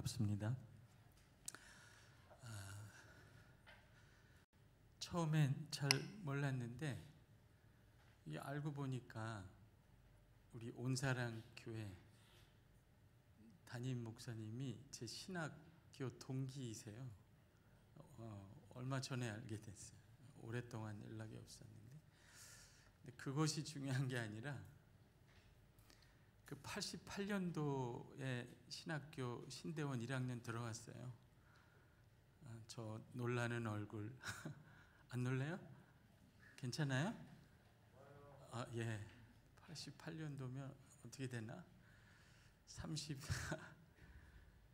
반갑습니다. 처음엔 잘 몰랐는데 알고 보니까 우리 온사랑 교회 담임 목사님이 제 신학교 동기이세요. 얼마 전에 알게 됐어요. 오랫동안 연락이 없었는데, 근데 그것이 중요한 게 아니라 그 88년도에 신학교 신대원 1학년 들어갔어요. 저 놀라는 얼굴 안 놀래요? 괜찮아요? 예. 88년도면 어떻게 되나? 30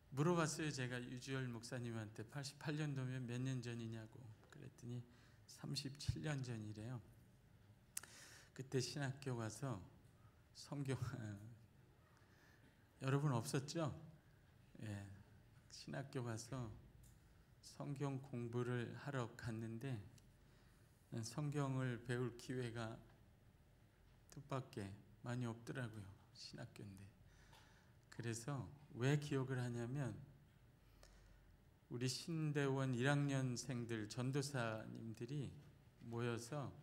물어봤어요. 제가 유주열 목사님한테 88년도면 몇 년 전이냐고. 그랬더니 37년 전이래요. 그때 신학교 가서 성경 여러분 없었죠? 예. 신학교 가서 성경 공부를 하러 갔는데 성경을 배울 기회가 뜻밖의 많이 없더라고요. 신학교인데. 그래서 왜 기억을 하냐면 우리 신대원 1학년생들 전도사님들이 모여서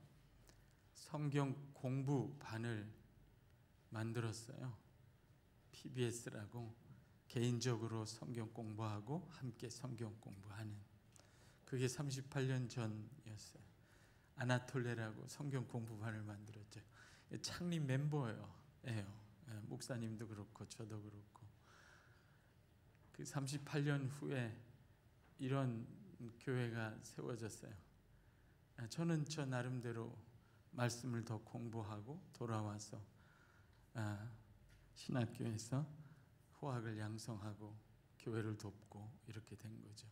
성경 공부반을 만들었어요. PBS라고 개인적으로 성경 공부하고 함께 성경 공부하는, 그게 38년 전이었어요. 아나톨레라고 성경 공부반을 만들었죠. 창립 멤버예요. 목사님도 그렇고 저도 그렇고. 그 38년 후에 이런 교회가 세워졌어요. 저는 저 나름대로 말씀을 더 공부하고 돌아와서 신학교에서 후학을 양성하고 교회를 돕고 이렇게 된 거죠.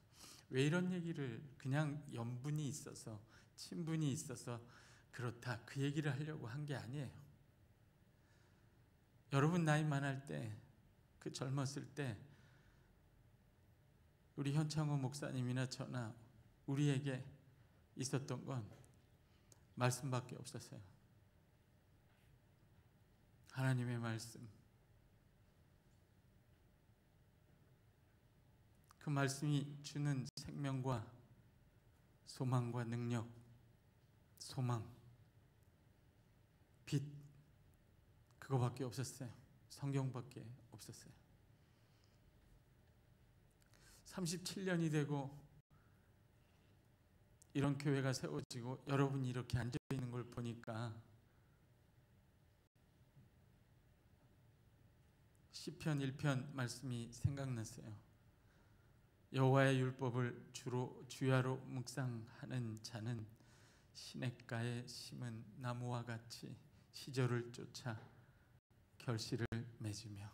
왜 이런 얘기를, 그냥 연분이 있어서 친분이 있어서 그렇다 그 얘기를 하려고 한 게 아니에요. 여러분 나이 많을 때, 그 젊었을 때 우리 현창호 목사님이나 저나 우리에게 있었던 건 말씀밖에 없었어요. 하나님의 말씀. 그 말씀이 주는 생명과 소망과 능력, 소망, 빛, 그거밖에 없었어요. 성경밖에 없었어요. 37년이 되고 이런 교회가 세워지고 여러분이 이렇게 앉아 있는 걸 보니까 시편 1편 말씀이 생각났어요. 여호와의 율법을 주야로 묵상하는 자는 시냇가에 심은 나무와 같이 시절을 쫓아 결실을 맺으며.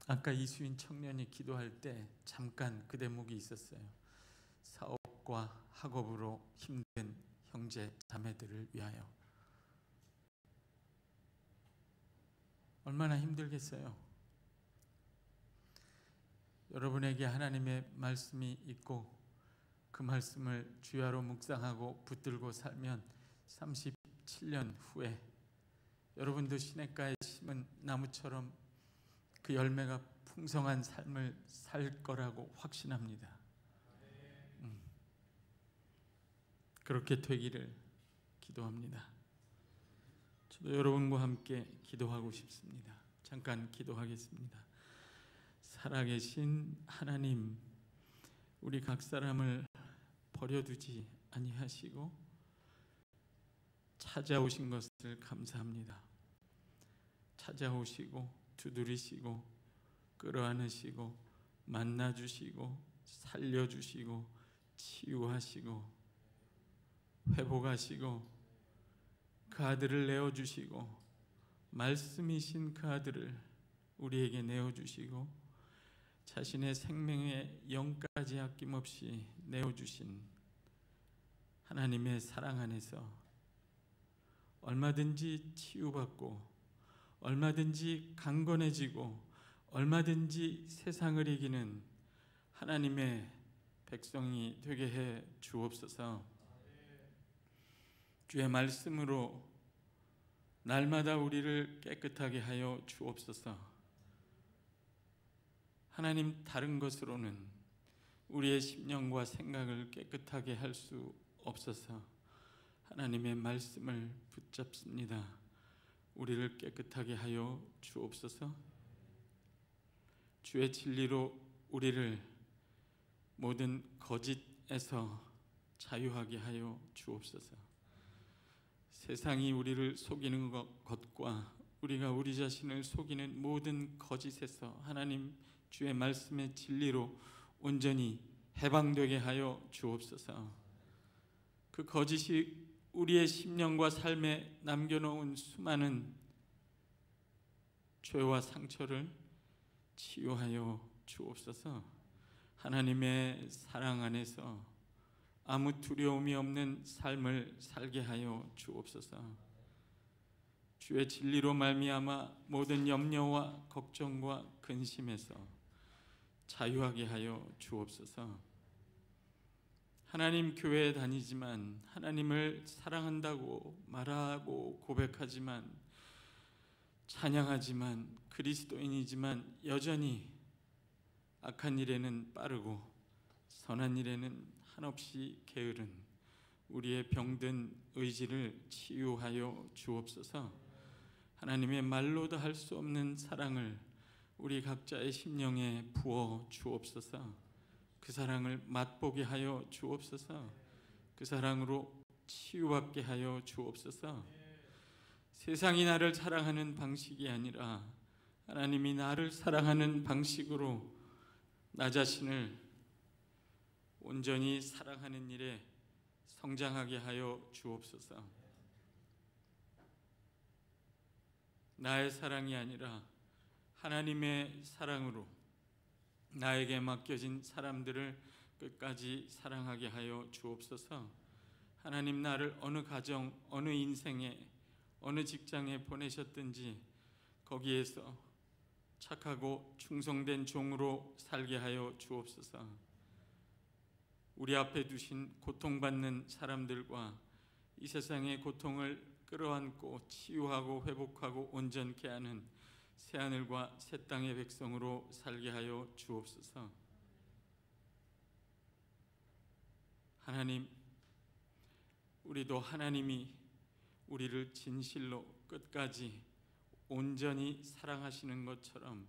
아까 이수인 청년이 기도할 때 잠깐 그 대목이 있었어요. 사업과 학업으로 힘든 형제 자매들을 위하여. 얼마나 힘들겠어요. 여러분에게 하나님의 말씀이 있고 그 말씀을 주야로 묵상하고 붙들고 살면 37년 후에 여러분도 시냇가에 심은 나무처럼 그 열매가 풍성한 삶을 살 거라고 확신합니다. 그렇게 되기를 기도합니다. 저도 여러분과 함께 기도하고 싶습니다. 잠깐 기도하겠습니다. 살아계신 하나님, 우리 각 사람을 버려두지 아니하시고 찾아오신 것을 감사합니다. 찾아오시고 두드리시고 끌어안으시고 만나주시고 살려주시고 치유하시고 회복하시고 그 아들을 내어주시고 말씀이신 그 아들을 우리에게 내어주시고 자신의 생명의 영까지 아낌없이 내어주신 하나님의 사랑 안에서 얼마든지 치유받고 얼마든지 강건해지고 얼마든지 세상을 이기는 하나님의 백성이 되게 해 주옵소서. 주의 말씀으로 날마다 우리를 깨끗하게 하여 주옵소서. 하나님, 다른 것으로는 우리의 심령과 생각을 깨끗하게 할 수 없어서 하나님의 말씀을 붙잡습니다. 우리를 깨끗하게 하여 주옵소서. 주의 진리로 우리를 모든 거짓에서 자유하게 하여 주옵소서. 세상이 우리를 속이는 것과 우리가 우리 자신을 속이는 모든 거짓에서 하나님 주의 말씀의 진리로 온전히 해방되게 하여 주옵소서. 그 거짓이 우리의 심령과 삶에 남겨놓은 수많은 죄와 상처를 치유하여 주옵소서. 하나님의 사랑 안에서 아무 두려움이 없는 삶을 살게 하여 주옵소서. 주의 진리로 말미암아 모든 염려와 걱정과 근심에서 자유하게 하여 주옵소서. 하나님, 교회에 다니지만 하나님을 사랑한다고 말하고 고백하지만 찬양하지만 그리스도인이지만 여전히 악한 일에는 빠르고 선한 일에는 한없이 게으른 우리의 병든 의지를 치유하여 주옵소서. 하나님의 말로도 할 수 없는 사랑을 우리 각자의 심령에 부어 주옵소서. 그 사랑을 맛보게 하여 주옵소서. 그 사랑으로 치유받게 하여 주옵소서. 세상이 나를 사랑하는 방식이 아니라 하나님이 나를 사랑하는 방식으로 나 자신을 온전히 사랑하는 일에 성장하게 하여 주옵소서. 나의 사랑이 아니라 하나님의 사랑으로 나에게 맡겨진 사람들을 끝까지 사랑하게 하여 주옵소서. 하나님, 나를 어느 가정, 어느 인생에, 어느 직장에 보내셨든지 거기에서 착하고 충성된 종으로 살게 하여 주옵소서. 우리 앞에 두신 고통받는 사람들과 이 세상의 고통을 끌어안고 치유하고 회복하고 온전케 하는 새하늘과 새 땅의 백성으로 살게 하여 주옵소서. 하나님, 우리도 하나님이 우리를 진실로 끝까지 온전히 사랑하시는 것처럼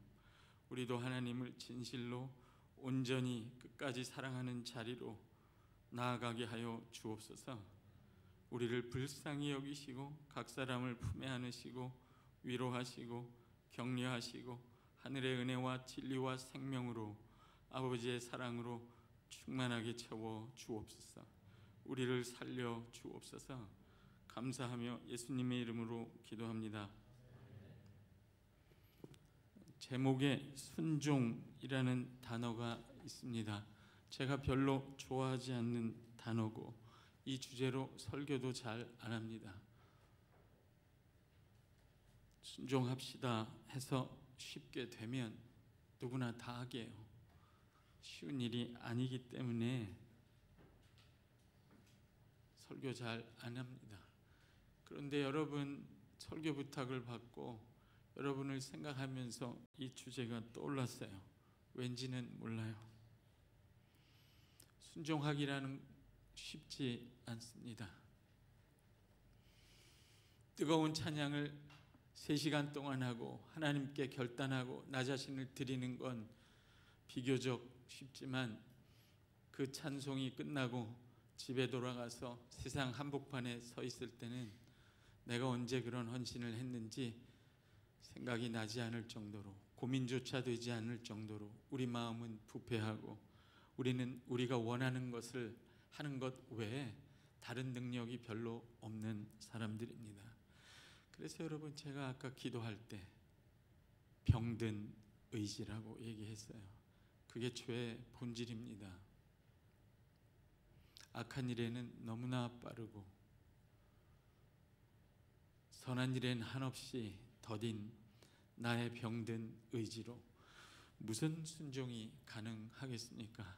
우리도 하나님을 진실로 온전히 끝까지 사랑하는 자리로 나아가게 하여 주옵소서. 우리를 불쌍히 여기시고 각 사람을 품에 안으시고 위로하시고 격려하시고 하늘의 은혜와 진리와 생명으로 아버지의 사랑으로 충만하게 채워 주옵소서. 우리를 살려 주옵소서. 감사하며 예수님의 이름으로 기도합니다. 제목에 순종이라는 단어가 있습니다. 제가 별로 좋아하지 않는 단어고 이 주제로 설교도 잘 안 합니다. 순종합시다 해서 쉽게 되면 누구나 다 하게요. 쉬운 일이 아니기 때문에 설교 잘 안 합니다. 그런데 여러분 설교 부탁을 받고 여러분을 생각하면서 이 주제가 떠올랐어요. 왠지는 몰라요. 순종하기라는 쉽지 않습니다. 뜨거운 찬양을 3시간 동안 하고 하나님께 결단하고 나 자신을 드리는 건 비교적 쉽지만 그 찬송이 끝나고 집에 돌아가서 세상 한복판에 서 있을 때는 내가 언제 그런 헌신을 했는지 생각이 나지 않을 정도로, 고민조차 되지 않을 정도로 우리 마음은 부패하고 우리는 우리가 원하는 것을 하는 것 외에 다른 능력이 별로 없는 사람들입니다. 그래서 여러분, 제가 아까 기도할 때 병든 의지라고 얘기했어요. 그게 죄의 본질입니다. 악한 일에는 너무나 빠르고 선한 일에는 한없이 더딘 나의 병든 의지로 무슨 순종이 가능하겠습니까?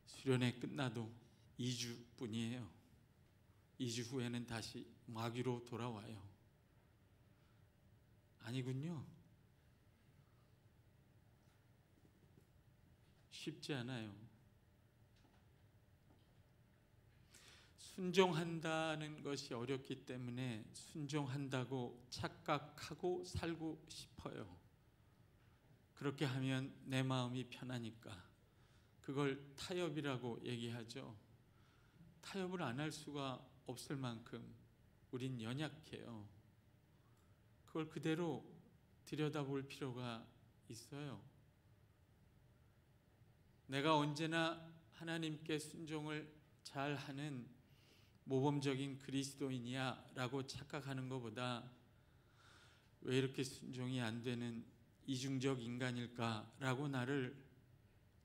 수련회 끝나도 2주뿐이에요. 2주 후에는 다시 마귀로 돌아와요. 아니군요. 쉽지 않아요. 순종한다는 것이 어렵기 때문에 순종한다고 착각하고 살고 싶어요. 그렇게 하면 내 마음이 편하니까. 그걸 타협이라고 얘기하죠. 타협을 안 할 수가 없을 만큼 우린 연약해요. 그걸 그대로 들여다볼 필요가 있어요. 내가 언제나 하나님께 순종을 잘하는 모범적인 그리스도인이야 라고 착각하는 것보다 왜 이렇게 순종이 안 되는 이중적 인간일까 라고 나를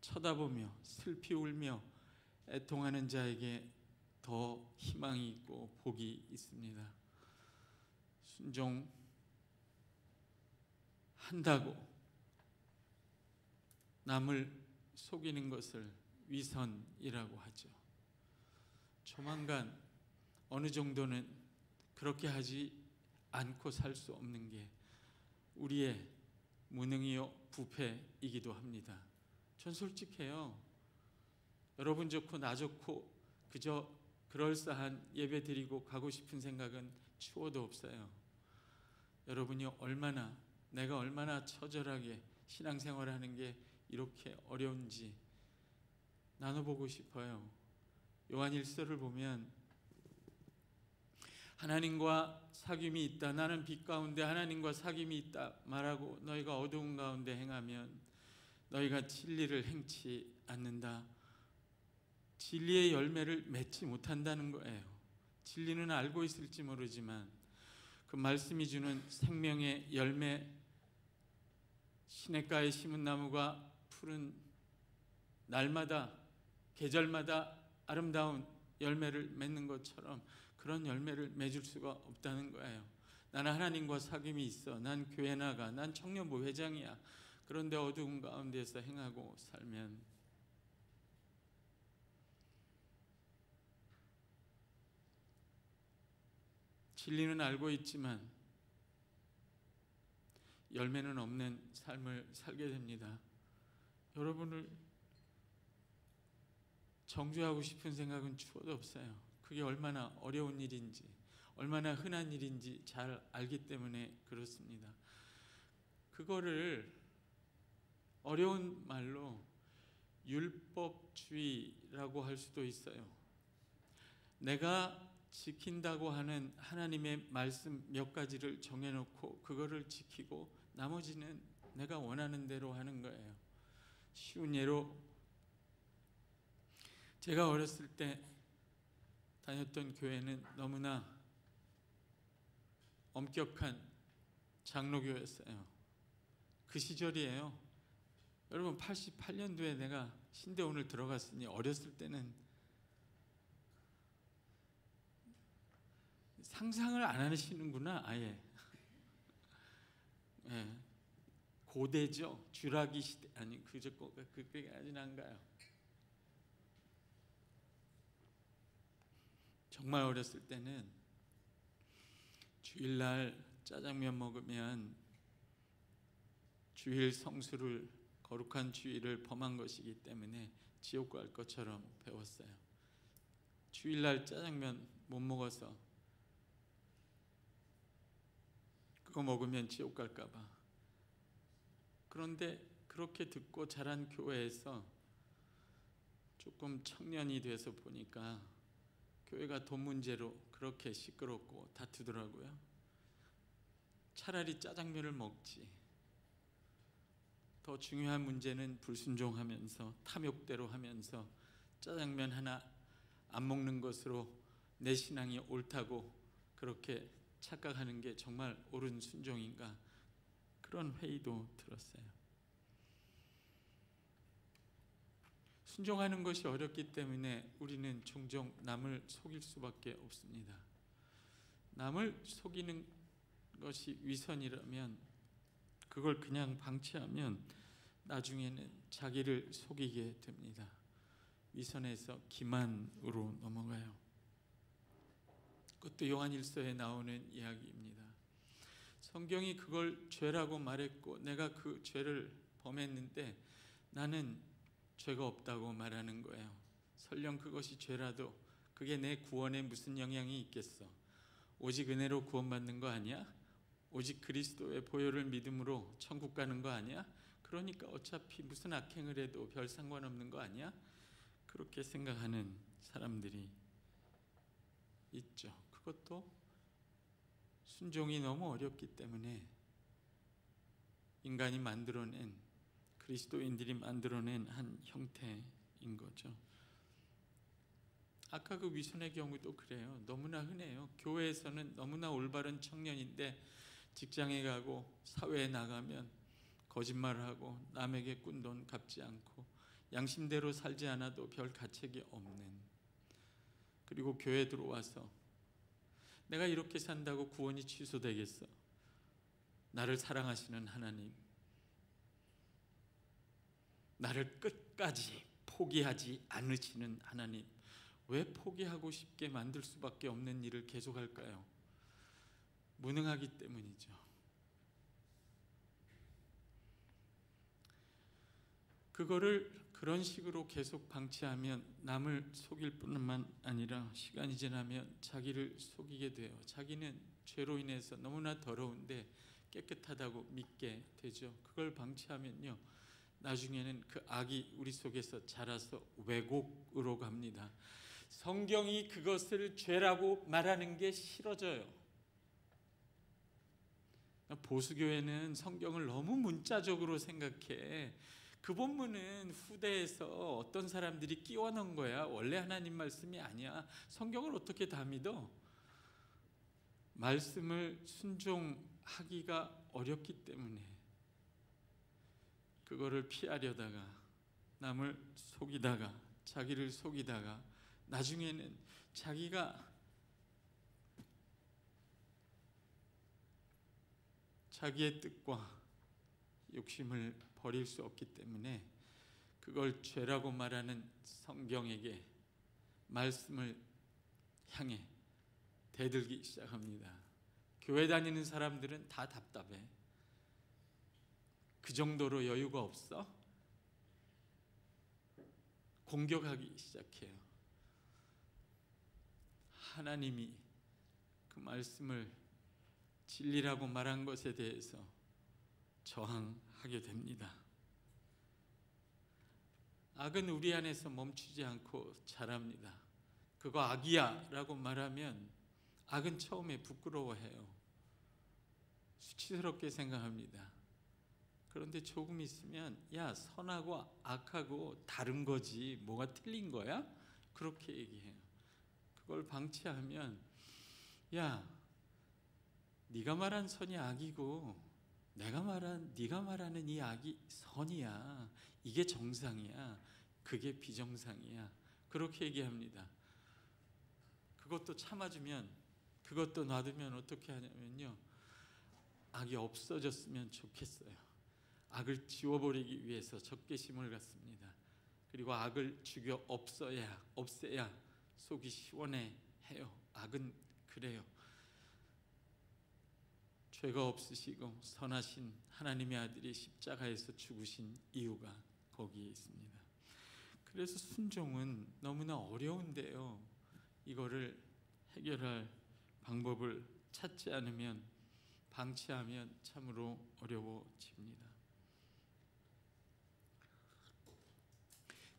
쳐다보며 슬피 울며 애통하는 자에게 더 희망이 있고 복이 있습니다. 순종한다고 남을 속이는 것을 위선이라고 하죠. 조만간 어느 정도는 그렇게 하지 않고 살 수 없는 게 우리의 무능이요 부패이기도 합니다. 전 솔직해요. 여러분 좋고 나 좋고 그저 그럴싸한 예배 드리고 가고 싶은 생각은 추워도 없어요. 여러분이 내가 얼마나 처절하게 신앙생활하는 게 이렇게 어려운지 나눠보고 싶어요. 요한일서를 보면 하나님과 사귐이 있다. 나는 빛 가운데 하나님과 사귐이 있다 말하고 너희가 어두운 가운데 행하면 너희가 진리를 행치 않는다. 진리의 열매를 맺지 못한다는 거예요. 진리는 알고 있을지 모르지만 그 말씀이 주는 생명의 열매, 시냇가에 심은 나무가 푸른 날마다 계절마다 아름다운 열매를 맺는 것처럼 그런 열매를 맺을 수가 없다는 거예요. 나는 하나님과 사귐이 있어. 난 교회 나가. 난 청년부 회장이야. 그런데 어두운 가운데서 행하고 살면 진리는 알고 있지만 열매는 없는 삶을 살게 됩니다. 여러분을 정죄하고 싶은 생각은 추워도 없어요. 그게 얼마나 어려운 일인지, 얼마나 흔한 일인지 잘 알기 때문에 그렇습니다. 그거를 어려운 말로 율법주의라고 할 수도 있어요. 내가 지킨다고 하는 하나님의 말씀 몇 가지를 정해놓고 그거를 지키고 나머지는 내가 원하는 대로 하는 거예요. 쉬운 예로 제가 어렸을 때 다녔던 교회는 너무나 엄격한 장로교였어요. 그 시절이에요. 여러분 88년도에 내가 신대원을 들어갔으니 어렸을 때는 상상을 안 하시는구나. 아예 네. 고대죠. 주라기 시대 아니 그게까지는 안 가요. 정말 어렸을 때는 주일날 짜장면 먹으면 주일 성수를 거룩한 주일을 범한 것이기 때문에 지옥 갈 것처럼 배웠어요. 주일날 짜장면 못 먹어서 그거 먹으면 지옥 갈까 봐. 그런데 그렇게 듣고 자란 교회에서 조금 청년이 돼서 보니까 교회가 돈 문제로 그렇게 시끄럽고 다투더라고요. 차라리 짜장면을 먹지. 더 중요한 문제는 불순종하면서 탐욕대로 하면서 짜장면 하나 안 먹는 것으로 내 신앙이 옳다고 그렇게 착각하는 게 정말 옳은 순종인가, 그런 회의도 들었어요. 순종하는 것이 어렵기 때문에 우리는 종종 남을 속일 수밖에 없습니다. 남을 속이는 것이 위선이라면 그걸 그냥 방치하면 나중에는 자기를 속이게 됩니다. 위선에서 기만으로 넘어가요. 그것도 요한일서에 나오는 이야기입니다. 성경이 그걸 죄라고 말했고 내가 그 죄를 범했는데 나는 죄가 없다고 말하는 거예요. 설령 그것이 죄라도 그게 내 구원에 무슨 영향이 있겠어? 오직 은혜로 구원받는 거 아니야? 오직 그리스도의 보혈을 믿음으로 천국 가는 거 아니야? 그러니까 어차피 무슨 악행을 해도 별 상관없는 거 아니야? 그렇게 생각하는 사람들이 있죠. 그것도 순종이 너무 어렵기 때문에 인간이 만들어낸, 그리스도인들이 만들어낸 한 형태인 거죠. 아까 그 위선의 경우도 그래요. 너무나 흔해요. 교회에서는 너무나 올바른 청년인데 직장에 가고 사회에 나가면 거짓말을 하고 남에게 꾼 돈 갚지 않고 양심대로 살지 않아도 별 가책이 없는, 그리고 교회 들어와서 내가 이렇게 산다고 구원이 취소되겠어? 나를 사랑하시는 하나님, 나를 끝까지 포기하지 않으시는 하나님, 왜 포기하고 싶게 만들 수밖에 없는 일을 계속할까요? 무능하기 때문이죠. 그거를 그런 식으로 계속 방치하면 남을 속일 뿐만 아니라 시간이 지나면 자기를 속이게 돼요. 자기는 죄로 인해서 너무나 더러운데 깨끗하다고 믿게 되죠. 그걸 방치하면요, 나중에는 그 악이 우리 속에서 자라서 왜곡으로 갑니다. 성경이 그것을 죄라고 말하는 게 싫어져요. 보수교회는 성경을 너무 문자적으로 생각해. 그 본문은 후대에서 어떤 사람들이 끼워 넣은 거야. 원래 하나님 말씀이 아니야. 성경을 어떻게 다 믿어? 말씀을 순종하기가 어렵기 때문에 그거를 피하려다가 남을 속이다가 자기를 속이다가 나중에는 자기가 자기의 뜻과 욕심을 버릴 수 없기 때문에 그걸 죄라고 말하는 성경에게, 말씀을 향해 대들기 시작합니다. 교회 다니는 사람들은 다 답답해. 그 정도로 여유가 없어? 공격하기 시작해요. 하나님이 그 말씀을 진리라고 말한 것에 대해서 저항하게 됩니다. 악은 우리 안에서 멈추지 않고 자랍니다. 그거 악이야 라고 말하면 악은 처음에 부끄러워해요. 수치스럽게 생각합니다. 그런데 조금 있으면 야, 선하고 악하고 다른 거지 뭐가 틀린 거야? 그렇게 얘기해요. 그걸 방치하면 야, 네가 말한 선이 악이고 네가 말하는 이 악이 선이야. 이게 정상이야. 그게 비정상이야. 그렇게 얘기합니다. 그것도 참아주면, 그것도 놔두면 어떻게 하냐면요, 악이 없어졌으면 좋겠어요. 악을 지워버리기 위해서 적개심을 갖습니다. 그리고 악을 죽여 없애야 속이 시원해해요. 악은 그래요. 죄가 없으시고 선하신 하나님의 아들이 십자가에서 죽으신 이유가 거기에 있습니다. 그래서 순종은 너무나 어려운데요, 이거를 해결할 방법을 찾지 않으면, 방치하면 참으로 어려워집니다.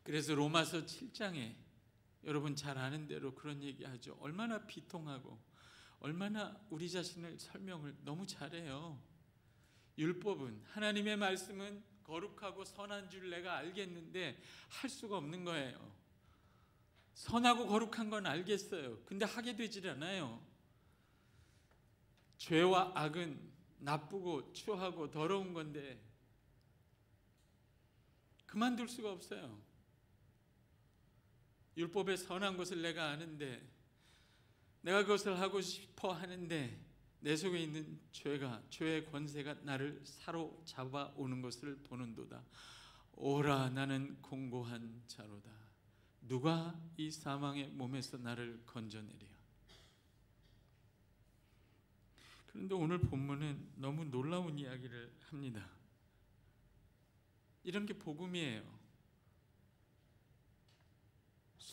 그래서 로마서 7장에 여러분 잘 아는 대로 그런 얘기하죠. 얼마나 비통하고 얼마나 우리 자신을 설명을 너무 잘해요. 율법은, 하나님의 말씀은 거룩하고 선한 줄 내가 알겠는데 할 수가 없는 거예요. 선하고 거룩한 건 알겠어요. 근데 하게 되질 않아요. 죄와 악은 나쁘고 추하고 더러운 건데 그만둘 수가 없어요. 율법의 선한 것을 내가 아는데, 내가 그것을 하고 싶어 하는데 내 속에 있는 죄의 권세가 나를 사로잡아 오는 것을 보는도다. 오라, 나는 공고한 자로다. 누가 이 사망의 몸에서 나를 건져내랴. 그런데 오늘 본문은 너무 놀라운 이야기를 합니다. 이런 게 복음이에요.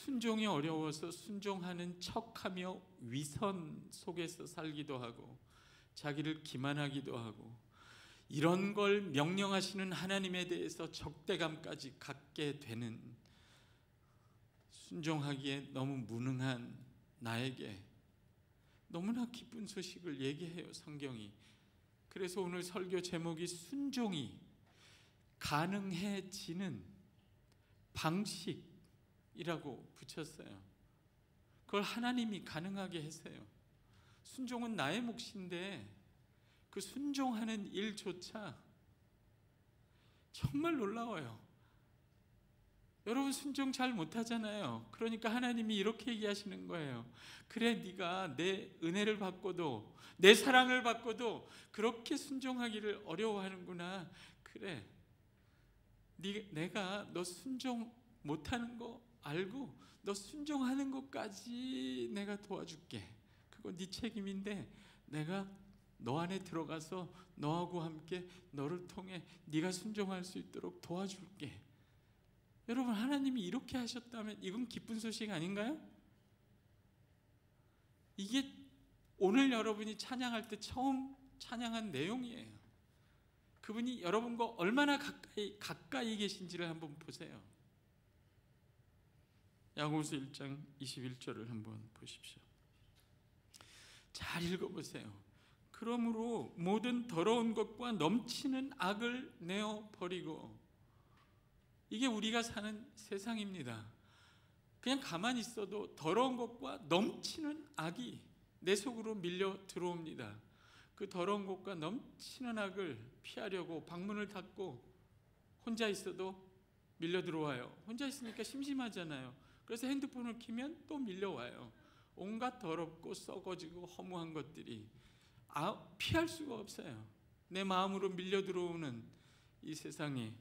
순종이 어려워서 순종하는 척하며 위선 속에서 살기도 하고 자기를 기만하기도 하고 이런 걸 명령하시는 하나님에 대해서 적대감까지 갖게 되는 순종하기에 너무 무능한 나에게 너무나 기쁜 소식을 얘기해요, 성경이. 그래서 오늘 설교 제목이 순종이 가능해지는 방식이라고 붙였어요. 그걸 하나님이 가능하게 했어요. 순종은 나의 몫인데 그 순종하는 일조차 정말 놀라워요. 여러분 순종 잘 못하잖아요. 그러니까 하나님이 이렇게 얘기하시는 거예요. 그래, 네가 내 은혜를 받고도 내 사랑을 받고도 그렇게 순종하기를 어려워하는구나. 그래, 내가 너 순종 못하는 거 알고 너 순종하는 것까지 내가 도와줄게. 그거 네 책임인데 내가 너 안에 들어가서 너하고 함께 너를 통해 네가 순종할 수 있도록 도와줄게. 여러분, 하나님이 이렇게 하셨다면 이건 기쁜 소식 아닌가요? 이게 오늘 여러분이 찬양할 때 처음 찬양한 내용이에요. 그분이 여러분과 얼마나 가까이 계신지를 한번 보세요. 야고보서 1장 21절을 한번 보십시오. 잘 읽어보세요. 그러므로 모든 더러운 것과 넘치는 악을 내어버리고, 이게 우리가 사는 세상입니다. 그냥 가만히 있어도 더러운 것과 넘치는 악이 내 속으로 밀려 들어옵니다. 그 더러운 것과 넘치는 악을 피하려고 방문을 닫고 혼자 있어도 밀려 들어와요. 혼자 있으니까 심심하잖아요. 그래서 핸드폰을 켜면 또 밀려와요. 온갖 더럽고 썩어지고 허무한 것들이 피할 수가 없어요. 내 마음으로 밀려 들어오는 이 세상에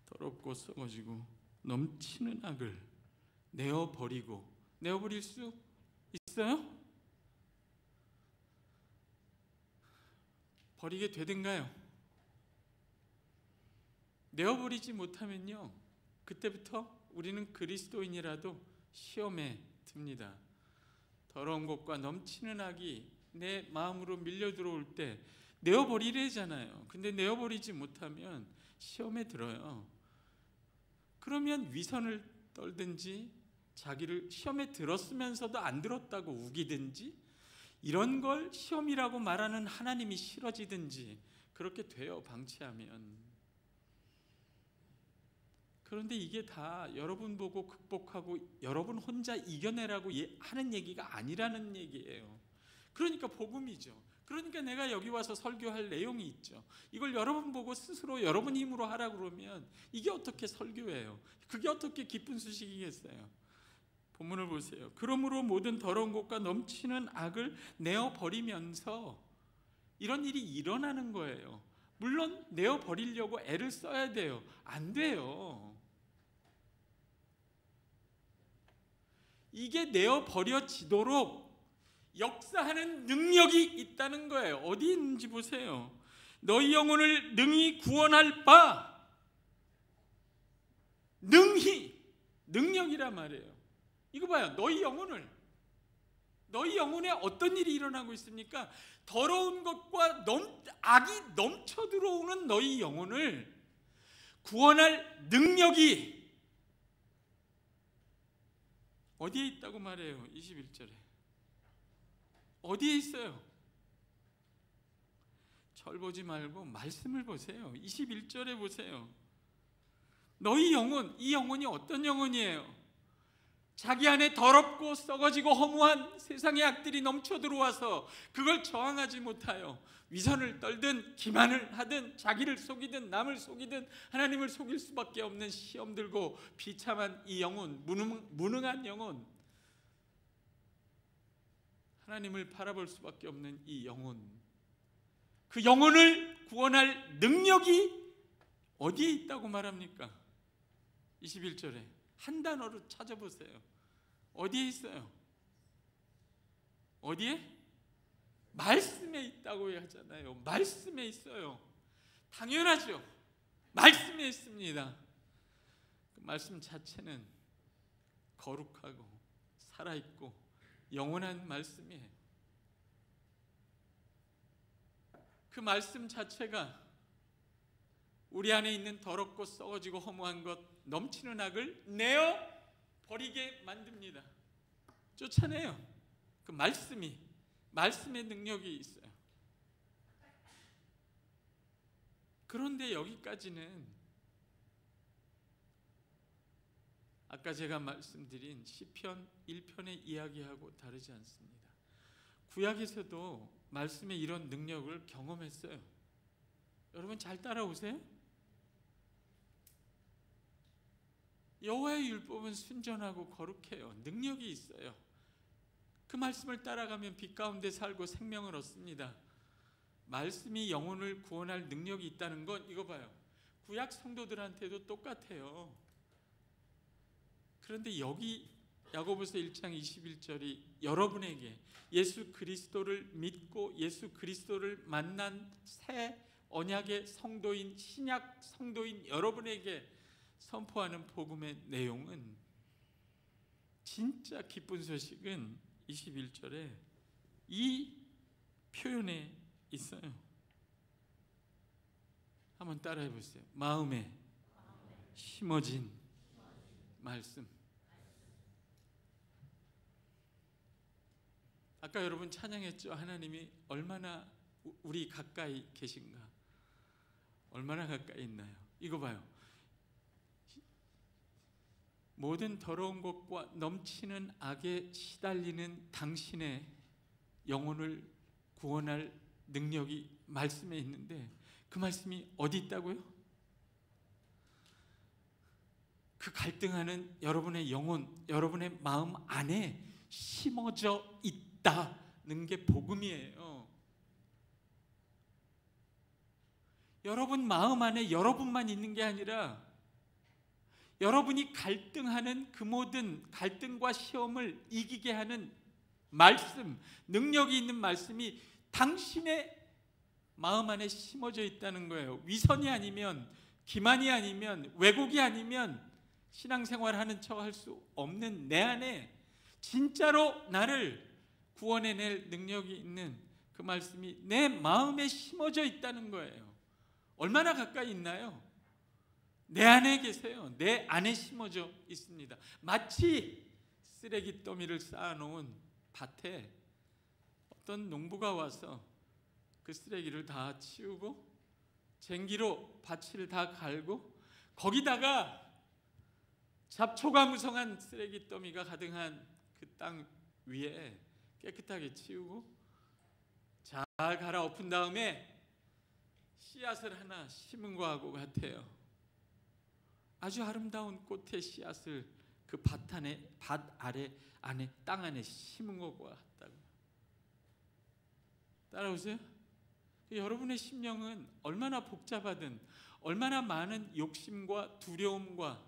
더럽고 썩어지고 넘치는 악을 내어버릴 수 있어요? 버리게 되든가요? 내어버리지 못하면요, 그때부터 우리는 그리스도인이라도 시험에 듭니다. 더러운 것과 넘치는 악이 내 마음으로 밀려 들어올 때 내어버리래잖아요. 근데 내어버리지 못하면 시험에 들어요. 그러면 위선을 떨든지 자기를 시험에 들었으면서도 안 들었다고 우기든지 이런 걸 시험이라고 말하는 하나님이 싫어지든지 그렇게 돼요, 방치하면. 그런데 이게 다 여러분 보고 극복하고 여러분 혼자 이겨내라고 하는 얘기가 아니라는 얘기예요. 그러니까 복음이죠. 그러니까 내가 여기 와서 설교할 내용이 있죠. 이걸 여러분 보고 스스로 여러분 힘으로 하라고 그러면 이게 어떻게 설교예요? 그게 어떻게 기쁜 소식이겠어요? 본문을 보세요. 그러므로 모든 더러운 것과 넘치는 악을 내어버리면서 이런 일이 일어나는 거예요. 물론 내어버리려고 애를 써야 돼요. 안 돼요. 이게 내어버려지도록 역사하는 능력이 있다는 거예요. 어디 있는지 보세요. 너희 영혼을 능히 구원할 바, 능력이란 말이에요. 이거 봐요. 너희 영혼에 어떤 일이 일어나고 있습니까? 더러운 것과 악이 넘쳐 들어오는 너희 영혼을 구원할 능력이 어디에 있다고 말해요? 21절에 어디에 있어요? 절 보지 말고 말씀을 보세요. 21절에 보세요. 너희 영혼, 이 영혼이 어떤 영혼이에요? 자기 안에 더럽고 썩어지고 허무한 세상의 악들이 넘쳐 들어와서 그걸 저항하지 못하여 위선을 떨든 기만을 하든 자기를 속이든 남을 속이든 하나님을 속일 수밖에 없는 시험 들고 비참한 이 영혼, 무능한 영혼, 하나님을 바라볼 수밖에 없는 이 영혼, 그 영혼을 구원할 능력이 어디에 있다고 말합니까? 21절에 한 단어로 찾아보세요. 어디에 있어요? 어디에? 말씀에 있다고 하잖아요. 말씀에 있어요. 당연하죠. 말씀에 있습니다. 그 말씀 자체는 거룩하고 살아있고 영원한 말씀이에요. 그 말씀 자체가 우리 안에 있는 더럽고 썩어지고 허무한 것, 넘치는 악을 내어 버리게 만듭니다. 쫓아내요. 그 말씀의 능력이 있어요. 그런데 여기까지는 아까 제가 말씀드린 시편 1편의 이야기하고 다르지 않습니다. 구약에서도 말씀의 이런 능력을 경험했어요. 여러분 잘 따라오세요? 여호와의 율법은 순전하고 거룩해요. 능력이 있어요. 그 말씀을 따라가면 빛 가운데 살고 생명을 얻습니다. 말씀이 영혼을 구원할 능력이 있다는 건 이거 봐요. 구약 성도들한테도 똑같아요. 그런데 여기 야고보서 1장 21절이 여러분에게 예수 그리스도를 믿고 예수 그리스도를 만난 새 언약의 성도인 신약 성도인 여러분에게 선포하는 복음의 내용은, 진짜 기쁜 소식은 21절에 이 표현에 있어요. 한번 따라해 보세요. 마음에 심어진 말씀. 아까 여러분 찬양했죠. 하나님이 얼마나 우리 가까이 계신가, 얼마나 가까이 있나요? 이거 봐요. 모든 더러운 것과 넘치는 악에 시달리는 당신의 영혼을 구원할 능력이 말씀에 있는데, 그 말씀이 어디 있다고요? 그 갈등하는 여러분의 영혼, 여러분의 마음 안에 심어져 있다는 게 복음이에요. 여러분 마음 안에 여러분만 있는 게 아니라 여러분이 갈등하는 그 모든 갈등과 시험을 이기게 하는 말씀, 능력이 있는 말씀이 당신의 마음 안에 심어져 있다는 거예요. 위선이 아니면, 기만이 아니면, 왜곡이 아니면 신앙생활하는 척 할 수 없는 내 안에 진짜로 나를 구원해낼 능력이 있는 그 말씀이 내 마음에 심어져 있다는 거예요. 얼마나 가까이 있나요? 내 안에 계세요. 내 안에 심어져 있습니다. 마치 쓰레기 더미를 쌓아놓은 밭에 어떤 농부가 와서 그 쓰레기를 다 치우고 쟁기로 밭을 다 갈고 거기다가 잡초가 무성한 쓰레기 더미가 가득한 그 땅 위에 깨끗하게 치우고 잘 갈아엎은 다음에 씨앗을 하나 심은 거하고 같아요. 아주 아름다운 꽃의 씨앗을 그 밭 안에 땅 안에 심은 것과 같다고. 따라오세요? 여러분의 심령은 얼마나 복잡하든, 얼마나 많은 욕심과 두려움과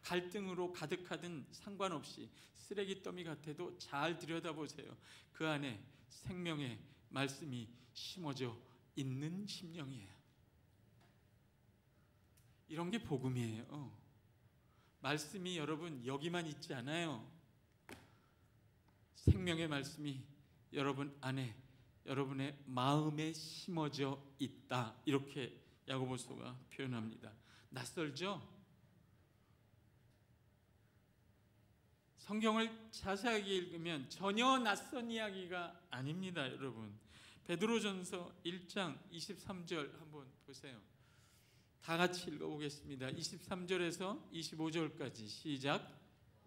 갈등으로 가득하든 상관없이 쓰레기 더미 같아도 잘 들여다보세요. 그 안에 생명의 말씀이 심어져 있는 심령이에요. 이런 게 복음이에요. 말씀이 여러분 여기만 있지 않아요. 생명의 말씀이 여러분 안에, 여러분의 마음에 심어져 있다. 이렇게 야고보서가 표현합니다. 낯설죠? 성경을 자세하게 읽으면 전혀 낯선 이야기가 아닙니다, 여러분. 베드로전서 1장 23절 한번 보세요. 다 같이 읽어보겠습니다. 23절에서 25절까지 시작.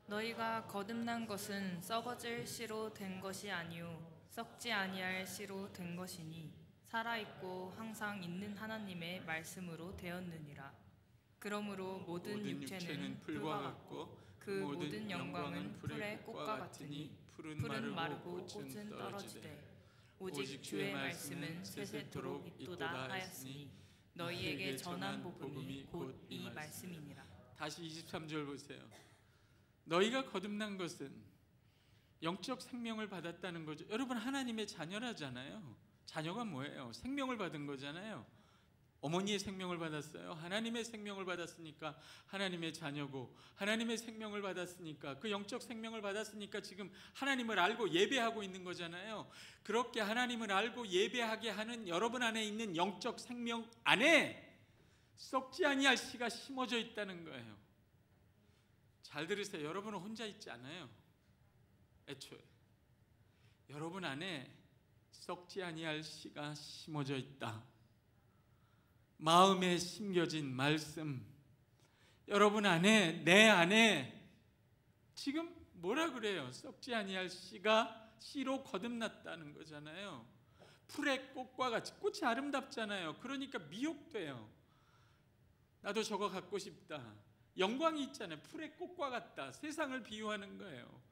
너희가 거듭난 것은 썩어질 씨로 된 것이 아니요 썩지 아니할 씨로 된 것이니 살아있고 항상 있는 하나님의 말씀으로 되었느니라. 그러므로 모든 육체는 풀과 같고 그 모든 영광은 풀의 꽃과 같으니 풀은 마르고 꽃은 떨어지되 오직 주의 말씀은 세세토록 있도다 하였으니 너희에게 전한 복음이 곧 이 말씀이니라. 다시 23절 보세요. 너희가 거듭난 것은 영적 생명을 받았다는 거죠. 여러분 하나님의 자녀라잖아요. 자녀가 뭐예요? 생명을 받은 거잖아요. 어머니의 생명을 받았어요. 하나님의 생명을 받았으니까 하나님의 자녀고, 하나님의 생명을 받았으니까, 그 영적 생명을 받았으니까 지금 하나님을 알고 예배하고 있는 거잖아요. 그렇게 하나님을 알고 예배하게 하는 여러분 안에 있는 영적 생명 안에 썩지 아니할 씨가 심어져 있다는 거예요. 잘 들으세요. 여러분은 혼자 있지 않아요. 애초에 여러분 안에 썩지 아니할 씨가 심어져 있다. 마음에 심겨진 말씀, 여러분 안에, 내 안에 지금 뭐라 그래요? 썩지 아니할 씨가 씨로 거듭났다는 거잖아요. 풀의 꽃과 같이, 꽃이 아름답잖아요. 그러니까 미혹돼요. 나도 저거 갖고 싶다. 영광이 있잖아요. 풀의 꽃과 같다. 세상을 비유하는 거예요.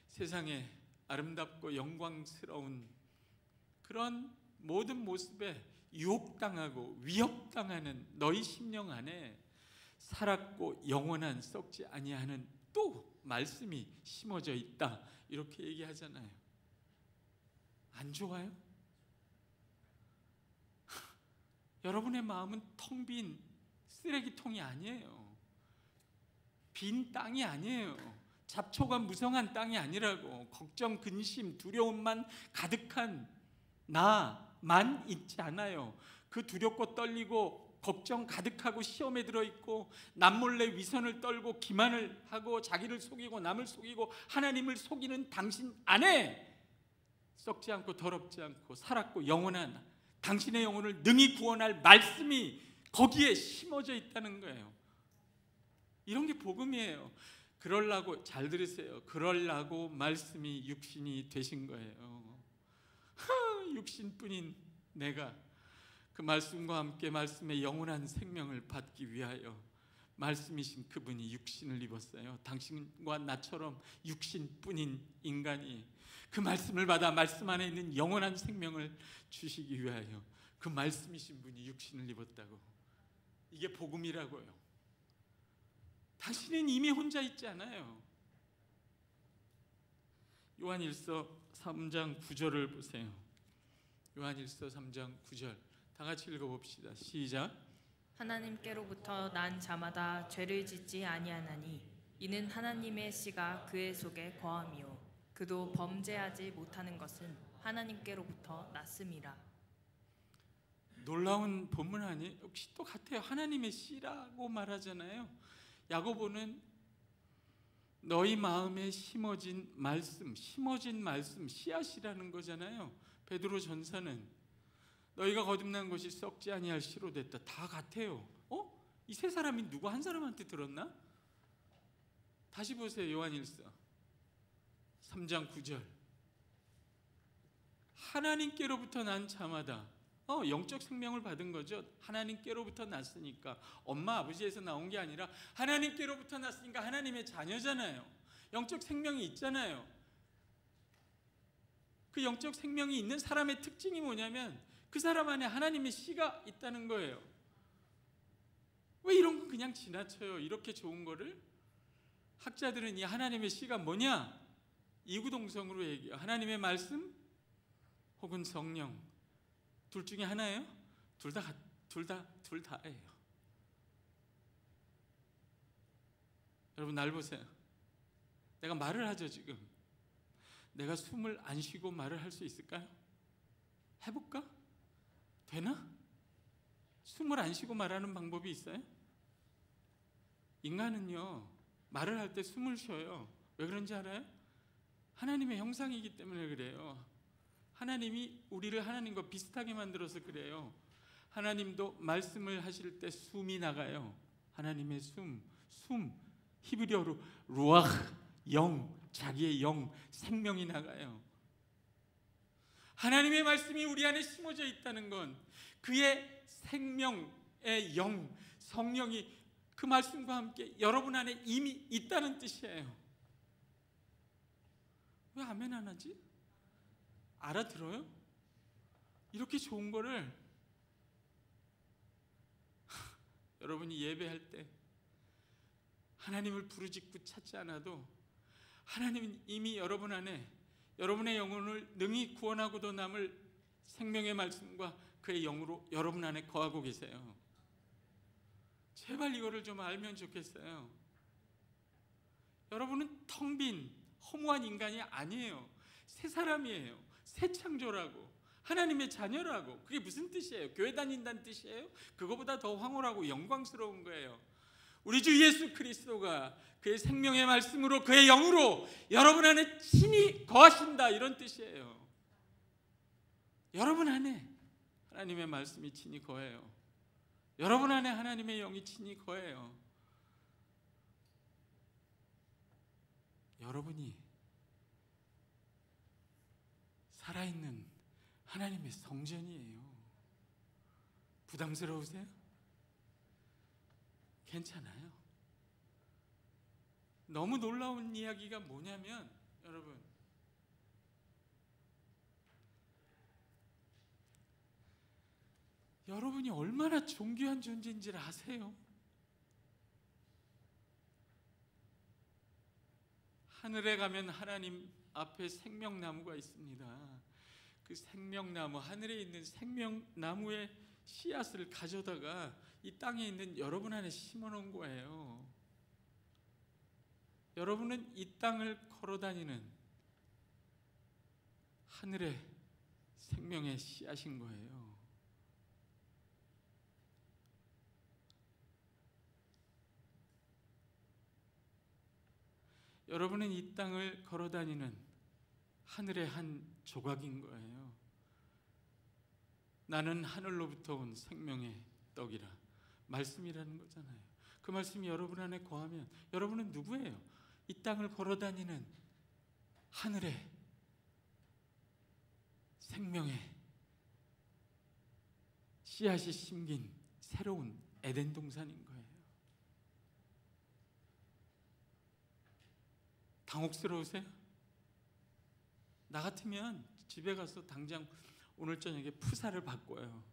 세상에 아름답고 영광스러운 그런 모든 모습에 유혹당하고 위협당하는 너희 심령 안에 살았고 영원한 썩지 아니하는 또 말씀이 심어져 있다. 이렇게 얘기하잖아요. 안 좋아요? 여러분의 마음은 텅 빈 쓰레기통이 아니에요. 빈 땅이 아니에요. 잡초가 무성한 땅이 아니라고. 걱정, 근심, 두려움만 가득한 나만 있지 않아요. 그 두렵고 떨리고 걱정 가득하고 시험에 들어있고 남몰래 위선을 떨고 기만을 하고 자기를 속이고 남을 속이고 하나님을 속이는 당신 안에 썩지 않고 더럽지 않고 살았고 영원한 당신의 영혼을 능히 구원할 말씀이 거기에 심어져 있다는 거예요. 이런 게 복음이에요. 그러려고, 잘 들으세요, 그러려고 말씀이 육신이 되신 거예요. 육신뿐인 내가 그 말씀과 함께 말씀의 영원한 생명을 받기 위하여 말씀이신 그분이 육신을 입었어요. 당신과 나처럼 육신뿐인 인간이 그 말씀을 받아 말씀 안에 있는 영원한 생명을 주시기 위하여 그 말씀이신 분이 육신을 입었다고. 이게 복음이라고요. 당신은 이미 혼자 있지 않아요. 요한일서 3장 9절을 보세요. 요한일서 3장 9절 다 같이 읽어봅시다. 시작. 하나님께로부터 난 자마다 죄를 짓지 아니하나니 이는 하나님의 씨가 그의 속에 거함이요 그도 범죄하지 못하는 것은 하나님께로부터 났음이라. 놀라운 본문 아니에요? 역시 똑같아요. 하나님의 씨라고 말하잖아요. 야고보는 너희 마음에 심어진 말씀, 씨앗이라는 거잖아요. 베드로 전서는 너희가 거듭난 것이 썩지 아니할 씨로 됐다. 다 같아요. 이 세 사람이 누구 한 사람한테 들었나? 다시 보세요. 요한일서 3장 9절 하나님께로부터 난 자마다 영적 생명을 받은 거죠. 하나님께로부터 났으니까 엄마 아버지에서 나온 게 아니라 하나님께로부터 났으니까 하나님의 자녀잖아요. 영적 생명이 있잖아요. 그 영적 생명이 있는 사람의 특징이 뭐냐면 그 사람 안에 하나님의 씨가 있다는 거예요. 왜 이런 거 그냥 지나쳐요? 이렇게 좋은 거를. 학자들은 이 하나님의 씨가 뭐냐? 이구동성으로 얘기해요. 하나님의 말씀 혹은 성령, 둘 중에 하나예요? 둘 다예요. 여러분 날 보세요. 내가 말을 하죠. 지금 내가 숨을 안 쉬고 말을 할 수 있을까요? 해볼까? 되나? 숨을 안 쉬고 말하는 방법이 있어요? 인간은요 말을 할 때 숨을 쉬어요. 왜 그런지 알아요? 하나님의 형상이기 때문에 그래요. 하나님이 우리를 하나님과 비슷하게 만들어서 그래요. 하나님도 말씀을 하실 때 숨이 나가요. 하나님의 숨 히브리어로 루아흐, 영, 자기의 영, 생명이 나가요. 하나님의 말씀이 우리 안에 심어져 있다는 건 그의 생명의 영, 성령이 그 말씀과 함께 여러분 안에 이미 있다는 뜻이에요. 왜 아멘 안 하지? 알아들어요? 이렇게 좋은 거를 여러분이 예배할 때 하나님을 부르짖고 찾지 않아도 하나님은 이미 여러분 안에 여러분의 영혼을 능히 구원하고도 남을 생명의 말씀과 그의 영으로 여러분 안에 거하고 계세요. 제발 이거를 좀 알면 좋겠어요. 여러분은 텅 빈 허무한 인간이 아니에요. 새 사람이에요. 새 창조라고, 하나님의 자녀라고. 그게 무슨 뜻이에요? 교회 다닌다는 뜻이에요? 그거보다 더 황홀하고 영광스러운 거예요. 우리 주 예수 그리스도가 그의 생명의 말씀으로 그의 영으로 여러분 안에 친히 거하신다, 이런 뜻이에요. 여러분 안에 하나님의 말씀이 친히 거해요. 여러분 안에 하나님의 영이 친히 거해요. 여러분이 살아있는 하나님의 성전이에요. 부담스러우세요? 괜찮아요. 너무 놀라운 이야기가 뭐냐면, 여러분, 여러분이 얼마나 존귀한 존재인지를 아세요? 하늘에 가면 하나님 앞에 생명나무가 있습니다. 그 생명나무, 하늘에 있는 생명나무의 씨앗을 가져다가 이 땅에 있는 여러분 안에 심어놓은 거예요. 여러분은 이 땅을 걸어다니는 하늘의 생명의 씨앗인 거예요. 여러분은 이 땅을 걸어다니는 하늘의 한 조각인 거예요. 나는 하늘로부터 온 생명의 떡이라, 말씀이라는 거잖아요. 그 말씀이 여러분 안에 거하면 여러분은 누구예요? 이 땅을 걸어다니는 하늘의 생명의 씨앗이 심긴 새로운 에덴 동산인 거예요. 당혹스러우세요? 나 같으면 집에 가서 당장 오늘 저녁에 푸사를 바꿔요.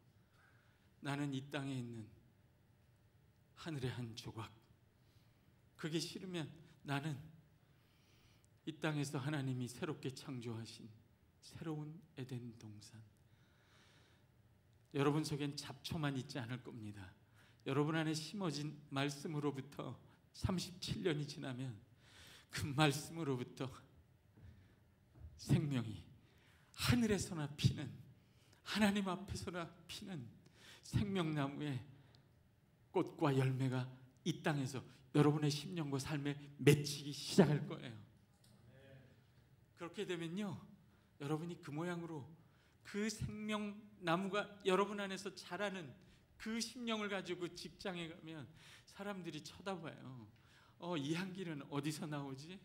나는 이 땅에 있는 하늘의 한 조각. 그게 싫으면 나는 이 땅에서 하나님이 새롭게 창조하신 새로운 에덴 동산. 여러분 속엔 잡초만 있지 않을 겁니다. 여러분 안에 심어진 말씀으로부터 37년이 지나면 그 말씀으로부터 생명이 하늘에서나 피는, 하나님 앞에서나 피는 생명나무의 꽃과 열매가 이 땅에서 여러분의 심령과 삶에 맺히기 시작할 거예요. 그렇게 되면요, 여러분이 그 모양으로 그 생명나무가 여러분 안에서 자라는 그 심령을 가지고 직장에 가면 사람들이 쳐다봐요. 이 향기는 어디서 나오지?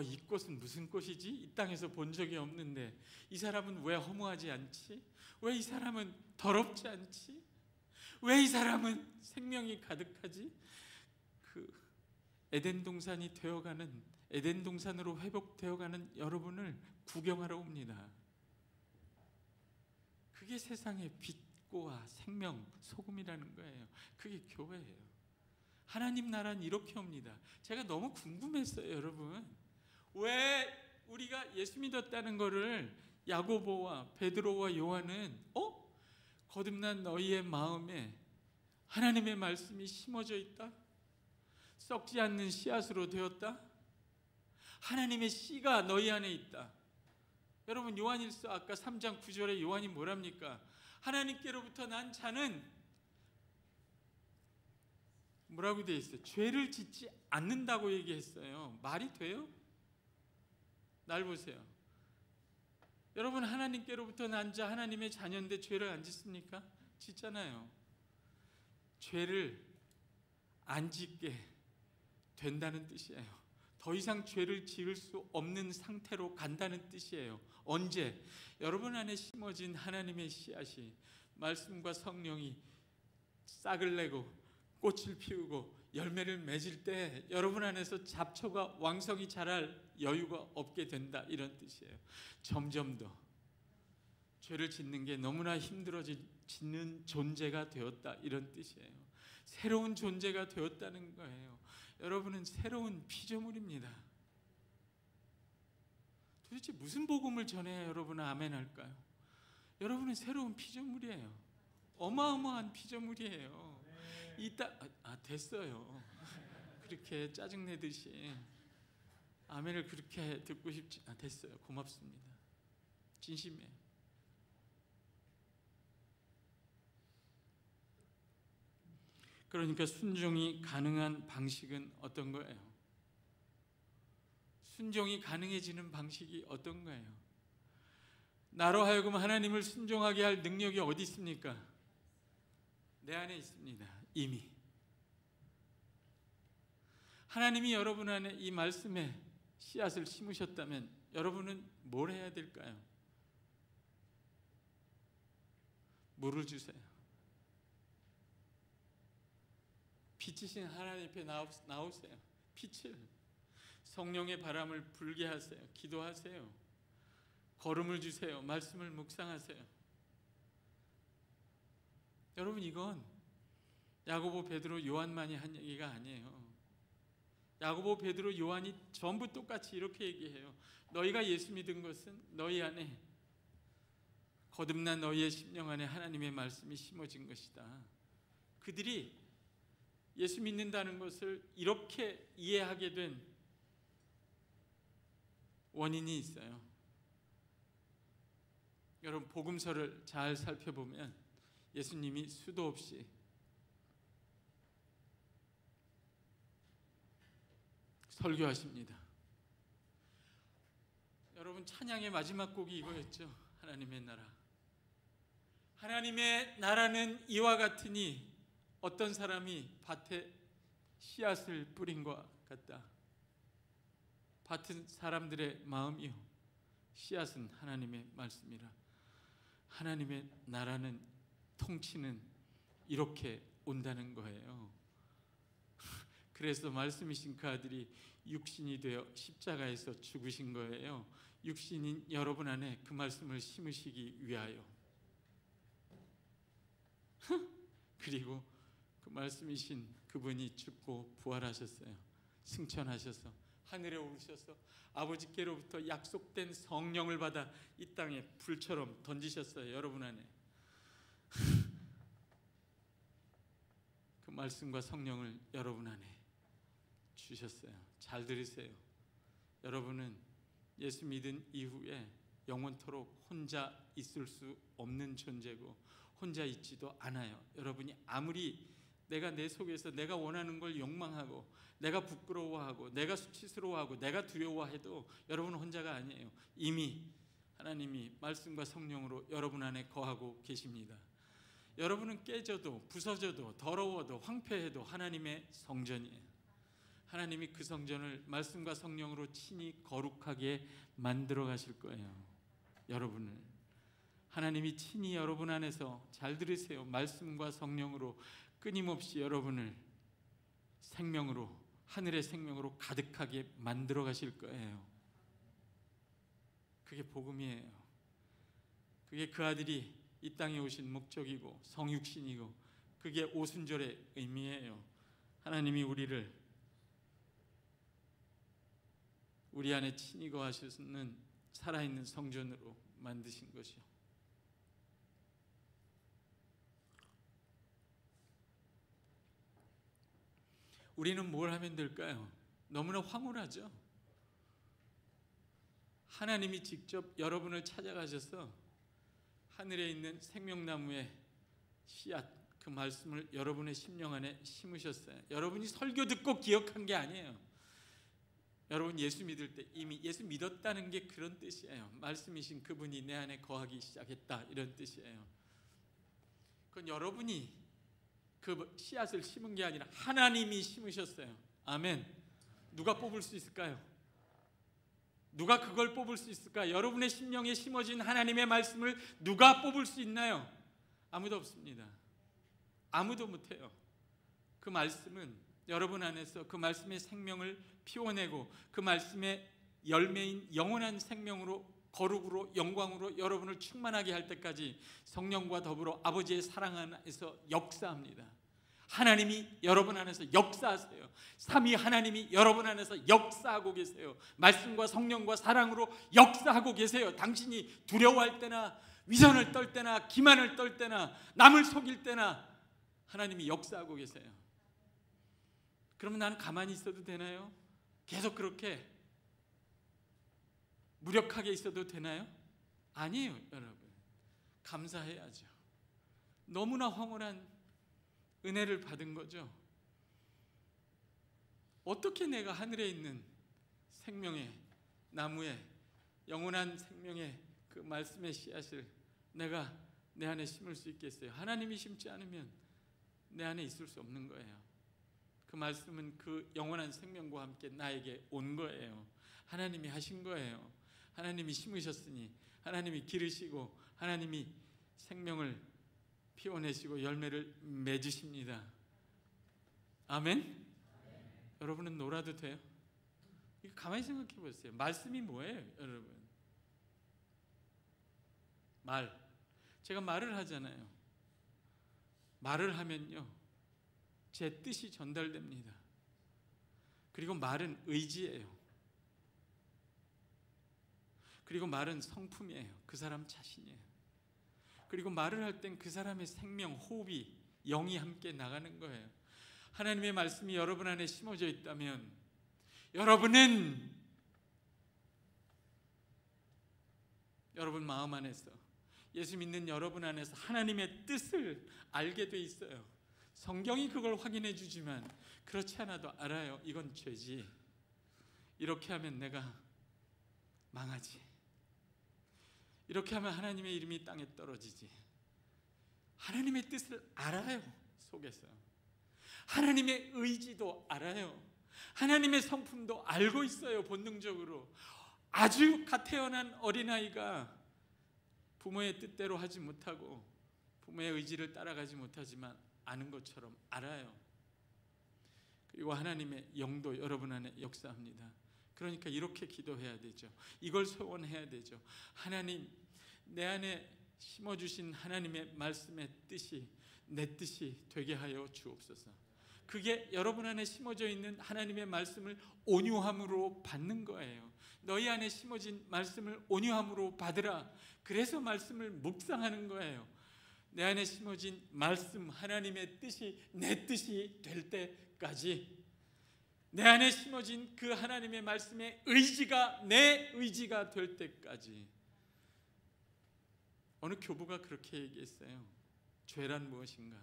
이 꽃은 무슨 꽃이지? 이 땅에서 본 적이 없는데 이 사람은 왜 허무하지 않지? 왜 이 사람은 더럽지 않지? 왜 이 사람은 생명이 가득하지? 그 에덴 동산이 되어가는, 에덴 동산으로 회복되어가는 여러분을 구경하러 옵니다. 그게 세상의 빛과 생명, 소금이라는 거예요. 그게 교회예요. 하나님 나라는 이렇게 옵니다. 제가 너무 궁금했어요, 여러분. 왜 우리가 예수 믿었다는 거를 야고보와 베드로와 요한은 거듭난 너희의 마음에 하나님의 말씀이 심어져 있다? 썩지 않는 씨앗으로 되었다? 하나님의 씨가 너희 안에 있다. 여러분, 요한일서 아까 3장 9절에 요한이 뭐랍니까? 하나님께로부터 난 자는 뭐라고 되어 있어요? 죄를 짓지 않는다고 얘기했어요. 말이 돼요? 날 보세요. 여러분, 하나님께로부터 난 자, 하나님의 자녀인데 죄를 안 짓습니까? 짓잖아요. 죄를 안 짓게 된다는 뜻이에요. 더 이상 죄를 지을 수 없는 상태로 간다는 뜻이에요. 언제? 여러분 안에 심어진 하나님의 씨앗이, 말씀과 성령이 싹을 내고 꽃을 피우고 열매를 맺을 때 여러분 안에서 잡초가 왕성히 자랄 여유가 없게 된다, 이런 뜻이에요. 점점 더 죄를 짓는 게 너무나 힘들어지는 존재가 되었다, 이런 뜻이에요. 새로운 존재가 되었다는 거예요. 여러분은 새로운 피조물입니다. 도대체 무슨 복음을 전해야 여러분은 아멘 할까요? 여러분은 새로운 피조물이에요. 어마어마한 피조물이에요. 됐어요. 그렇게 짜증내듯이 아멘을 그렇게 듣고 싶지 됐어요. 고맙습니다. 진심이에요. 그러니까 순종이 가능한 방식은 어떤 거예요? 순종이 가능해지는 방식이 어떤 거예요? 나로 하여금 하나님을 순종하게 할 능력이 어디 있습니까? 내 안에 있습니다. 이미 하나님이 여러분 안에 이 말씀에 씨앗을 심으셨다면 여러분은 뭘 해야 될까요? 물을 주세요. 빛이신 하나님 앞에 나오세요. 빛을, 성령의 바람을 불게 하세요. 기도하세요. 걸음을 주세요. 말씀을 묵상하세요. 여러분, 이건 야고보, 베드로, 요한만이 한 얘기가 아니에요. 야고보, 베드로, 요한이 전부 똑같이 이렇게 얘기해요. 너희가 예수 믿은 것은 너희 안에, 거듭난 너희의 심령 안에 하나님의 말씀이 심어진 것이다. 그들이 예수 믿는다는 것을 이렇게 이해하게 된 원인이 있어요. 여러분, 복음서를 잘 살펴보면 예수님이 수도 없이 설교하십니다. 여러분, 찬양의 마지막 곡이 이거였죠. 하나님의 나라. 하나님의 나라는 이와 같으니 어떤 사람이 밭에 씨앗을 뿌린 것 같다. 밭은 사람들의 마음이요, 씨앗은 하나님의 말씀이라. 하나님의 나라는, 통치는 이렇게 온다는 거예요. 그래서 말씀이신 그 아들이 육신이 되어 십자가에서 죽으신 거예요. 육신인 여러분 안에 그 말씀을 심으시기 위하여. 그리고 그 말씀이신 그분이 죽고 부활하셨어요. 승천하셔서 하늘에 오르셔서 아버지께로부터 약속된 성령을 받아 이 땅에 불처럼 던지셨어요. 여러분 안에 그 말씀과 성령을 여러분 안에 주셨어요. 잘 들으세요. 여러분은 예수 믿은 이후에 영원토록 혼자 있을 수 없는 존재고 혼자 있지도 않아요. 여러분이 아무리 내가 내 속에서 내가 원하는 걸 욕망하고 내가 부끄러워하고 내가 수치스러워하고 내가 두려워해도 여러분은 혼자가 아니에요. 이미 하나님이 말씀과 성령으로 여러분 안에 거하고 계십니다. 여러분은 깨져도 부서져도 더러워도 황폐해도 하나님의 성전이에요. 하나님이 그 성전을 말씀과 성령으로 친히 거룩하게 만들어 가실 거예요. 여러분을 하나님이 친히 여러분 안에서, 잘 들으세요, 말씀과 성령으로 끊임없이 여러분을 생명으로, 하늘의 생명으로 가득하게 만들어 가실 거예요. 그게 복음이에요. 그게 그 아들이 이 땅에 오신 목적이고 성육신이고 그게 오순절의 의미예요. 하나님이 우리 안에 친히 거하시는 살아있는 성전으로 만드신 것이요. 우리는 뭘 하면 될까요? 너무나 황홀하죠. 하나님이 직접 여러분을 찾아가셔서 하늘에 있는 생명나무의 씨앗, 그 말씀을 여러분의 심령 안에 심으셨어요. 여러분이 설교 듣고 기억한 게 아니에요. 여러분 예수 믿을 때 이미 예수 믿었다는 게 그런 뜻이에요. 말씀이신 그분이 내 안에 거하기 시작했다, 이런 뜻이에요. 그건 여러분이 그 씨앗을 심은 게 아니라 하나님이 심으셨어요. 아멘. 누가 뽑을 수 있을까요? 누가 그걸 뽑을 수 있을까? 여러분의 심령에 심어진 하나님의 말씀을 누가 뽑을 수 있나요? 아무도 없습니다. 아무도 못해요. 그 말씀은 여러분 안에서 그 말씀의 생명을 피워내고 그 말씀의 열매인 영원한 생명으로, 거룩으로, 영광으로 여러분을 충만하게 할 때까지 성령과 더불어 아버지의 사랑 안에서 역사합니다. 하나님이 여러분 안에서 역사하세요. 삼위 하나님이 여러분 안에서 역사하고 계세요. 말씀과 성령과 사랑으로 역사하고 계세요. 당신이 두려워할 때나 위선을 떨 때나 기만을 떨 때나 남을 속일 때나 하나님이 역사하고 계세요. 그러면 나는 가만히 있어도 되나요? 계속 그렇게 무력하게 있어도 되나요? 아니에요, 여러분. 감사해야죠. 너무나 황홀한 은혜를 받은 거죠. 어떻게 내가 하늘에 있는 생명의 나무에 영원한 생명의 그 말씀의 씨앗을 내가 내 안에 심을 수 있겠어요? 하나님이 심지 않으면 내 안에 있을 수 없는 거예요. 그 말씀은 그 영원한 생명과 함께 나에게 온 거예요. 하나님이 하신 거예요. 하나님이 심으셨으니 하나님이 기르시고 하나님이 생명을 피워내시고 열매를 맺으십니다. 아멘? 여러분은 놀아도 돼요? 이거 가만히 생각해 보세요. 말씀이 뭐예요, 여러분? 말. 제가 말을 하잖아요. 말을 하면요, 제 뜻이 전달됩니다. 그리고 말은 의지예요. 그리고 말은 성품이에요. 그 사람 자신이에요. 그리고 말을 할 땐 그 사람의 생명, 호흡이, 영이 함께 나가는 거예요. 하나님의 말씀이 여러분 안에 심어져 있다면 여러분은 여러분 마음 안에서, 예수 믿는 여러분 안에서 하나님의 뜻을 알게 돼 있어요. 성경이 그걸 확인해 주지만 그렇지 않아도 알아요. 이건 죄지. 이렇게 하면 내가 망하지. 이렇게 하면 하나님의 이름이 땅에 떨어지지. 하나님의 뜻을 알아요. 속에서 하나님의 의지도 알아요. 하나님의 성품도 알고 있어요. 본능적으로. 아주 갓 태어난 어린아이가 부모의 뜻대로 하지 못하고 부모의 의지를 따라가지 못하지만 아는 것처럼 알아요. 그리고 하나님의 영도 여러분 안에 역사합니다. 그러니까 이렇게 기도해야 되죠. 이걸 소원해야 되죠. 하나님, 내 안에 심어주신 하나님의 말씀의 뜻이 내 뜻이 되게 하여 주옵소서. 그게 여러분 안에 심어져 있는 하나님의 말씀을 온유함으로 받는 거예요. 너희 안에 심어진 말씀을 온유함으로 받으라. 그래서 말씀을 묵상하는 거예요. 내 안에 심어진 말씀, 하나님의 뜻이 내 뜻이 될 때까지, 내 안에 심어진 그 하나님의 말씀의 의지가 내 의지가 될 때까지. 어느 교부가 그렇게 얘기했어요. 죄란 무엇인가?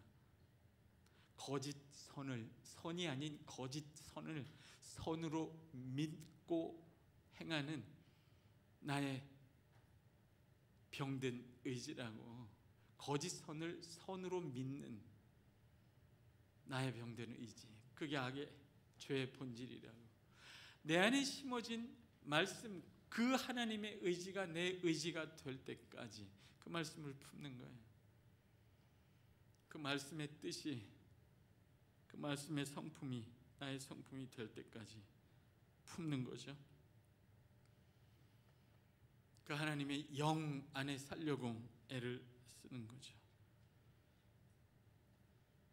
거짓 선을, 선이 아닌 거짓 선을 선으로 믿고 행하는 나의 병든 의지라고. 거짓 선을 선으로 믿는 나의 병든 의지, 그게 악의 죄의 본질이라고. 내 안에 심어진 말씀, 그 하나님의 의지가 내 의지가 될 때까지 그 말씀을 품는 거예요. 그 말씀의 뜻이, 그 말씀의 성품이 나의 성품이 될 때까지 품는 거죠. 그 하나님의 영 안에 살려고 애를 쓰는 거죠.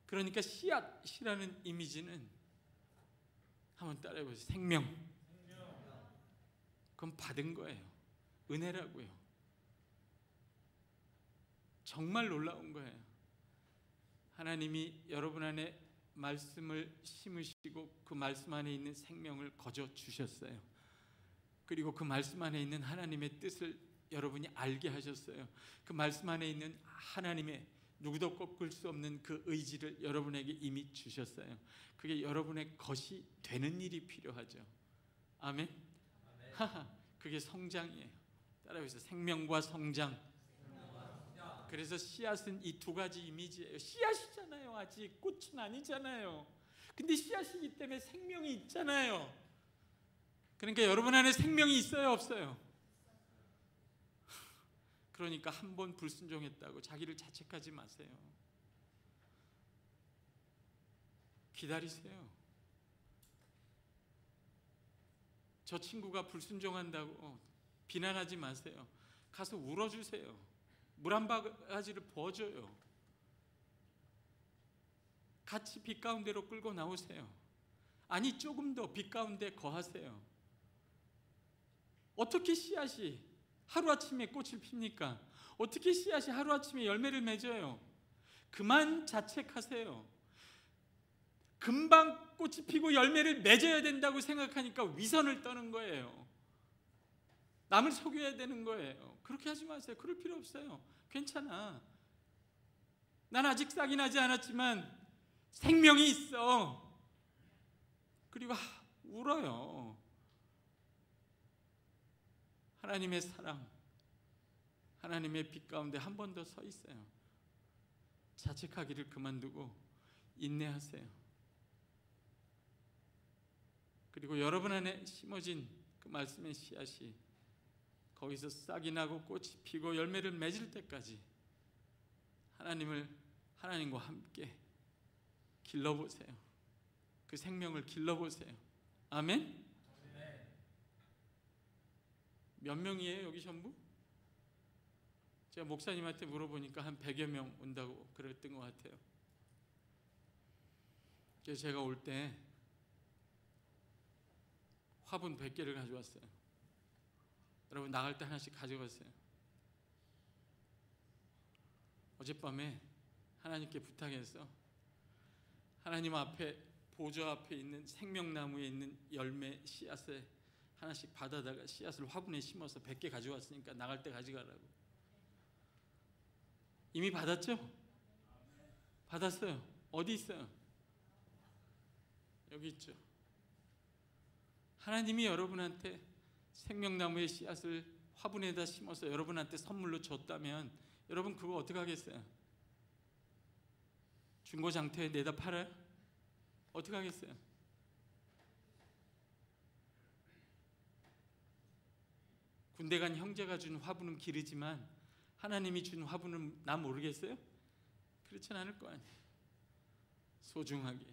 그러니까 씨앗이라는 이미지는 한번 따라해보세요. 생명. 그건 받은 거예요. 은혜라고요. 정말 놀라운 거예요. 하나님이 여러분 안에 말씀을 심으시고 그 말씀 안에 있는 생명을 거저 주셨어요. 그리고 그 말씀 안에 있는 하나님의 뜻을 여러분이 알게 하셨어요. 그 말씀 안에 있는 하나님의 누구도 꺾을 수 없는 그 의지를 여러분에게 이미 주셨어요. 그게 여러분의 것이 되는 일이 필요하죠. 아멘? 하하, 그게 성장이에요. 따라해보세요. 생명과 성장. 그래서 씨앗은 이 두 가지 이미지예요. 씨앗이잖아요. 아직 꽃은 아니잖아요. 근데 씨앗이기 때문에 생명이 있잖아요. 그러니까 여러분 안에 생명이 있어요, 없어요? 그러니까 한 번 불순종했다고 자기를 자책하지 마세요. 기다리세요. 저 친구가 불순종한다고 비난하지 마세요. 가서 울어주세요. 물 한 바가지를 부어줘요. 같이 빛 가운데로 끌고 나오세요. 아니, 조금 더 빛 가운데 거하세요. 어떻게 씨앗이 하루아침에 꽃을 핍니까? 어떻게 씨앗이 하루아침에 열매를 맺어요? 그만 자책하세요. 금방 꽃이 피고 열매를 맺어야 된다고 생각하니까 위선을 떠는 거예요. 남을 속여야 되는 거예요. 그렇게 하지 마세요. 그럴 필요 없어요. 괜찮아. 난 아직 싹이 나지 않았지만 생명이 있어. 그리고 울어요. 하나님의 사랑, 하나님의 빛 가운데 한 번 더 서 있어요. 자책하기를 그만두고 인내하세요. 그리고 여러분 안에 심어진 그 말씀의 씨앗이 거기서 싹이 나고 꽃이 피고 열매를 맺을 때까지 하나님과 함께 길러보세요. 그 생명을 길러보세요. 아멘? 몇 명이에요 여기 전부? 제가 목사님한테 물어보니까 한 100여 명 온다고 그랬던 것 같아요. 그래서 제가 올 때 화분 100개를 가져왔어요. 여러분 나갈 때 하나씩 가져갔어요. 어젯밤에 하나님께 부탁해서 하나님 앞에 보좌 앞에 있는 생명나무에 있는 열매 씨앗을 하나씩 받아다가 씨앗을 화분에 심어서 100개 가져왔으니까 나갈 때 가져가라고. 이미 받았죠? 받았어요. 어디 있어요? 여기 있죠. 하나님이 여러분한테 생명나무의 씨앗을 화분에다 심어서 여러분한테 선물로 줬다면 여러분 그거 어떻게 하겠어요? 중고장터에 내다 팔아요? 어떻게 하겠어요? 군대 간 형제가 준 화분은 기르지만 하나님이 준 화분은 나 모르겠어요? 그렇진 않을 거 아니에요. 소중하게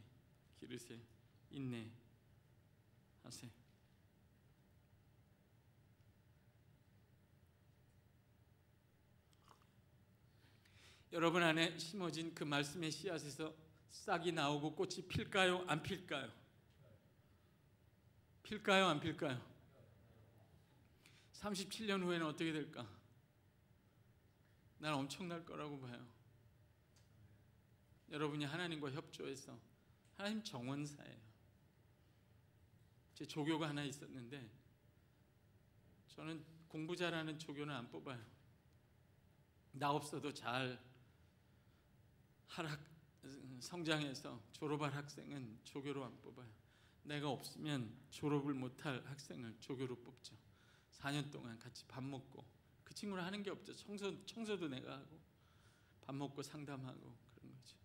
기르세요. 인내하세요. 여러분 안에 심어진 그 말씀의 씨앗에서 싹이 나오고 꽃이 필까요? 안 필까요? 필까요? 안 필까요? 37년 후에는 어떻게 될까? 난 엄청날 거라고 봐요. 여러분이 하나님과 협조해서, 하나님 정원사예요. 제 조교가 하나 있었는데 저는 공부 잘하는 조교는 안 뽑아요. 나 없어도 잘 성장해서 졸업할 학생은 조교로 안 뽑아요. 내가 없으면 졸업을 못할 학생을 조교로 뽑죠. 4년 동안 같이 밥 먹고, 그 친구는 하는 게 없죠. 청소도 내가 하고 밥 먹고 상담하고 그런 거죠.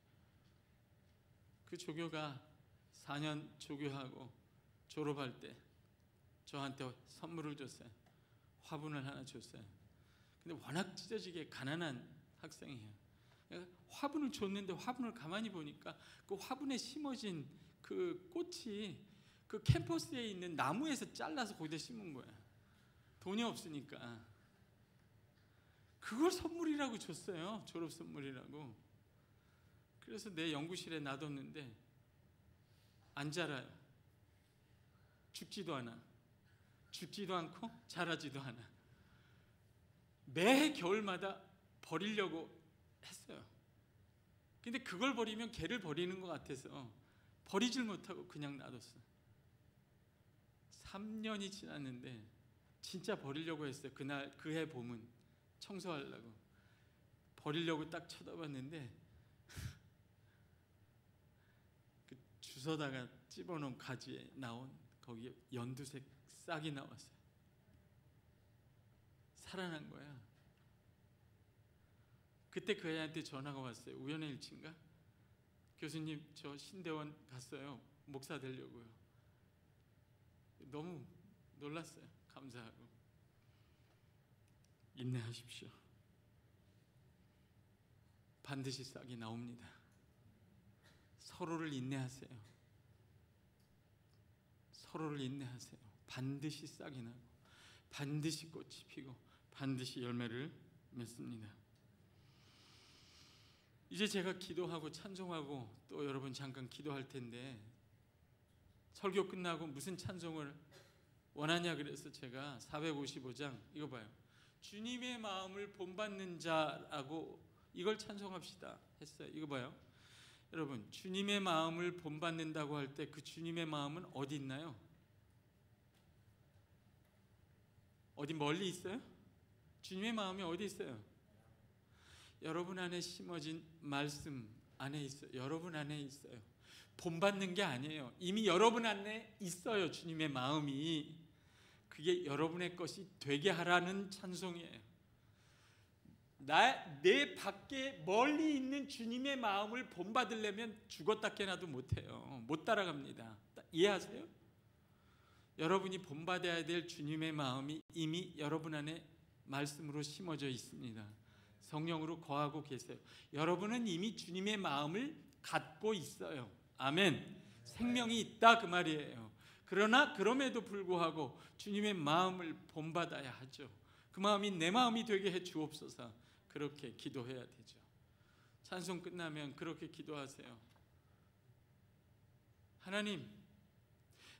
그 조교가 4년 조교하고 졸업할 때 저한테 선물을 줬어요. 화분을 하나 줬어요. 근데 워낙 찢어지게 가난한 학생이에요. 화분을 줬는데 화분을 가만히 보니까 그 화분에 심어진 그 꽃이 그 캠퍼스에 있는 나무에서 잘라서 거기다 심은 거야. 돈이 없으니까. 그걸 선물이라고 줬어요. 졸업 선물이라고. 그래서 내 연구실에 놔뒀는데 안 자라요. 죽지도 않아. 죽지도 않고 자라지도 않아. 매 겨울마다 버리려고 했어요. 근데 그걸 버리면 걔를 버리는 것 같아서 버리질 못하고 그냥 놔뒀어요. 3년이 지났는데 진짜 버리려고 했어요. 그날 그해 봄은 청소하려고 버리려고 딱 쳐다봤는데 그 주워다가 집어놓은 가지에 나온 거기에 연두색 싹이 나왔어요. 살아난 거야. 그때 그 애한테 전화가 왔어요. 우연의 일치인가? 교수님, 저 신대원 갔어요. 목사 되려고요. 너무 놀랐어요. 감사하고. 인내하십시오. 반드시 싹이 나옵니다. 서로를 인내하세요. 서로를 인내하세요. 반드시 싹이 나고 반드시 꽃이 피고 반드시 열매를 맺습니다. 이제 제가 기도하고 찬송하고 또 여러분 잠깐 기도할 텐데, 설교 끝나고 무슨 찬송을 원하냐 그래서 제가 455장 이거 봐요. 주님의 마음을 본받는 자라고 이걸 찬송합시다 했어요. 이거 봐요. 여러분, 주님의 마음을 본받는다고 할 때 그 주님의 마음은 어디 있나요? 어디 멀리 있어요? 주님의 마음이 어디 있어요? 여러분 안에 심어진 말씀 안에 있어요. 여러분 안에 있어요. 본받는 게 아니에요. 이미 여러분 안에 있어요. 주님의 마음이. 그게 여러분의 것이 되게 하라는 찬송이에요. 내 밖에 멀리 있는 주님의 마음을 본받으려면 죽었다 깨나도 못해요. 못 따라갑니다. 이해하세요? 여러분이 본받아야 될 주님의 마음이 이미 여러분 안에 말씀으로 심어져 있습니다. 성령으로 거하고 계세요. 여러분은 이미 주님의 마음을 갖고 있어요. 아멘. 생명이 있다 그 말이에요. 그러나 그럼에도 불구하고 주님의 마음을 본받아야 하죠. 그 마음이 내 마음이 되게 해 주옵소서. 그렇게 기도해야 되죠. 찬송 끝나면 그렇게 기도하세요. 하나님,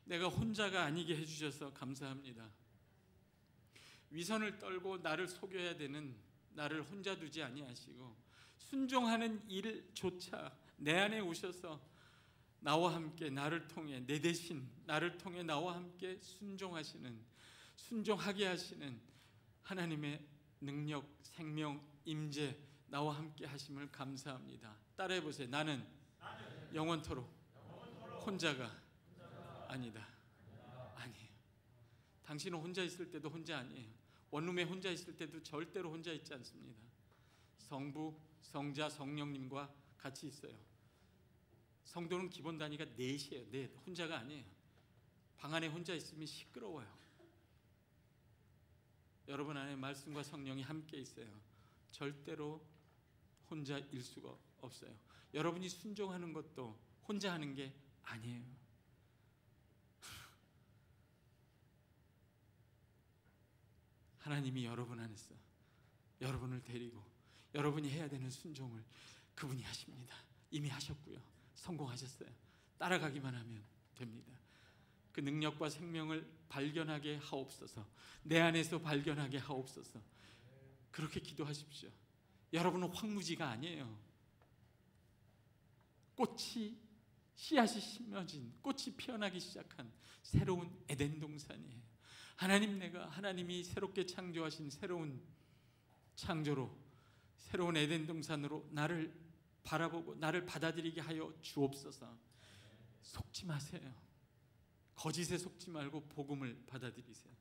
내가 혼자가 아니게 해주셔서 감사합니다. 위선을 떨고 나를 속여야 되는 나를 혼자 두지 아니하시고 순종하는 일조차 내 안에 오셔서 나와 함께 나를 통해 내 대신 나를 통해 나와 함께 순종하게 하시는 하나님의 능력, 생명, 임재 나와 함께 하심을 감사합니다. 따라해 보세요. 나는 영원토록 혼자가 아니다. 아니에요. 당신은 혼자 있을 때도 혼자 아니에요. 원룸에 혼자 있을 때도 절대로 혼자 있지 않습니다. 성부, 성자, 성령님과 같이 있어요. 성도는 기본 단위가 넷이에요. 넷. 혼자가 아니에요. 방 안에 혼자 있으면 시끄러워요. 여러분 안에 말씀과 성령이 함께 있어요. 절대로 혼자일 수가 없어요. 여러분이 순종하는 것도 혼자 하는 게 아니에요. 하나님이 여러분 안에서 여러분을 데리고 여러분이 해야 되는 순종을 그분이 하십니다. 이미 하셨고요. 성공하셨어요. 따라가기만 하면 됩니다. 그 능력과 생명을 발견하게 하옵소서. 내 안에서 발견하게 하옵소서. 그렇게 기도하십시오. 여러분은 황무지가 아니에요. 씨앗이 심어진 꽃이 피어나기 시작한 새로운 에덴 동산이에요. 하나님이 새롭게 창조하신 새로운 창조로 새로운 에덴 동산으로 나를 바라보고 나를 받아들이게 하여 주옵소서. 속지 마세요. 거짓에 속지 말고 복음을 받아들이세요.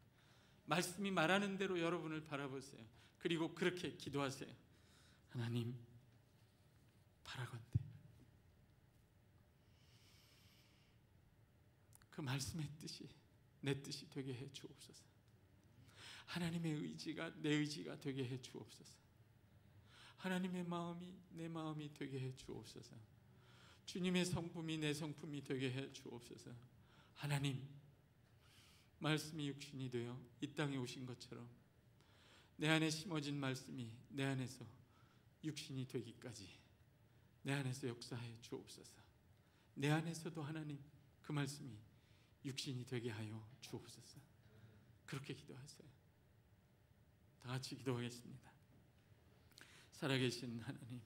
말씀이 말하는 대로 여러분을 바라보세요. 그리고 그렇게 기도하세요. 하나님, 바라건대 그 말씀의 뜻이 내 뜻이 되게 해 주옵소서. 하나님의 의지가 내 의지가 되게 해 주옵소서. 하나님의 마음이 내 마음이 되게 해 주옵소서. 주님의 성품이 내 성품이 되게 해 주옵소서. 하나님, 말씀이 육신이 되어 이 땅에 오신 것처럼 내 안에 심어진 말씀이 내 안에서 육신이 되기까지 내 안에서 역사해 주옵소서. 내 안에서도 하나님 그 말씀이 육신이 되게 하여 주옵소서. 그렇게 기도하세요. 다 같이 기도하겠습니다. 살아계신 하나님,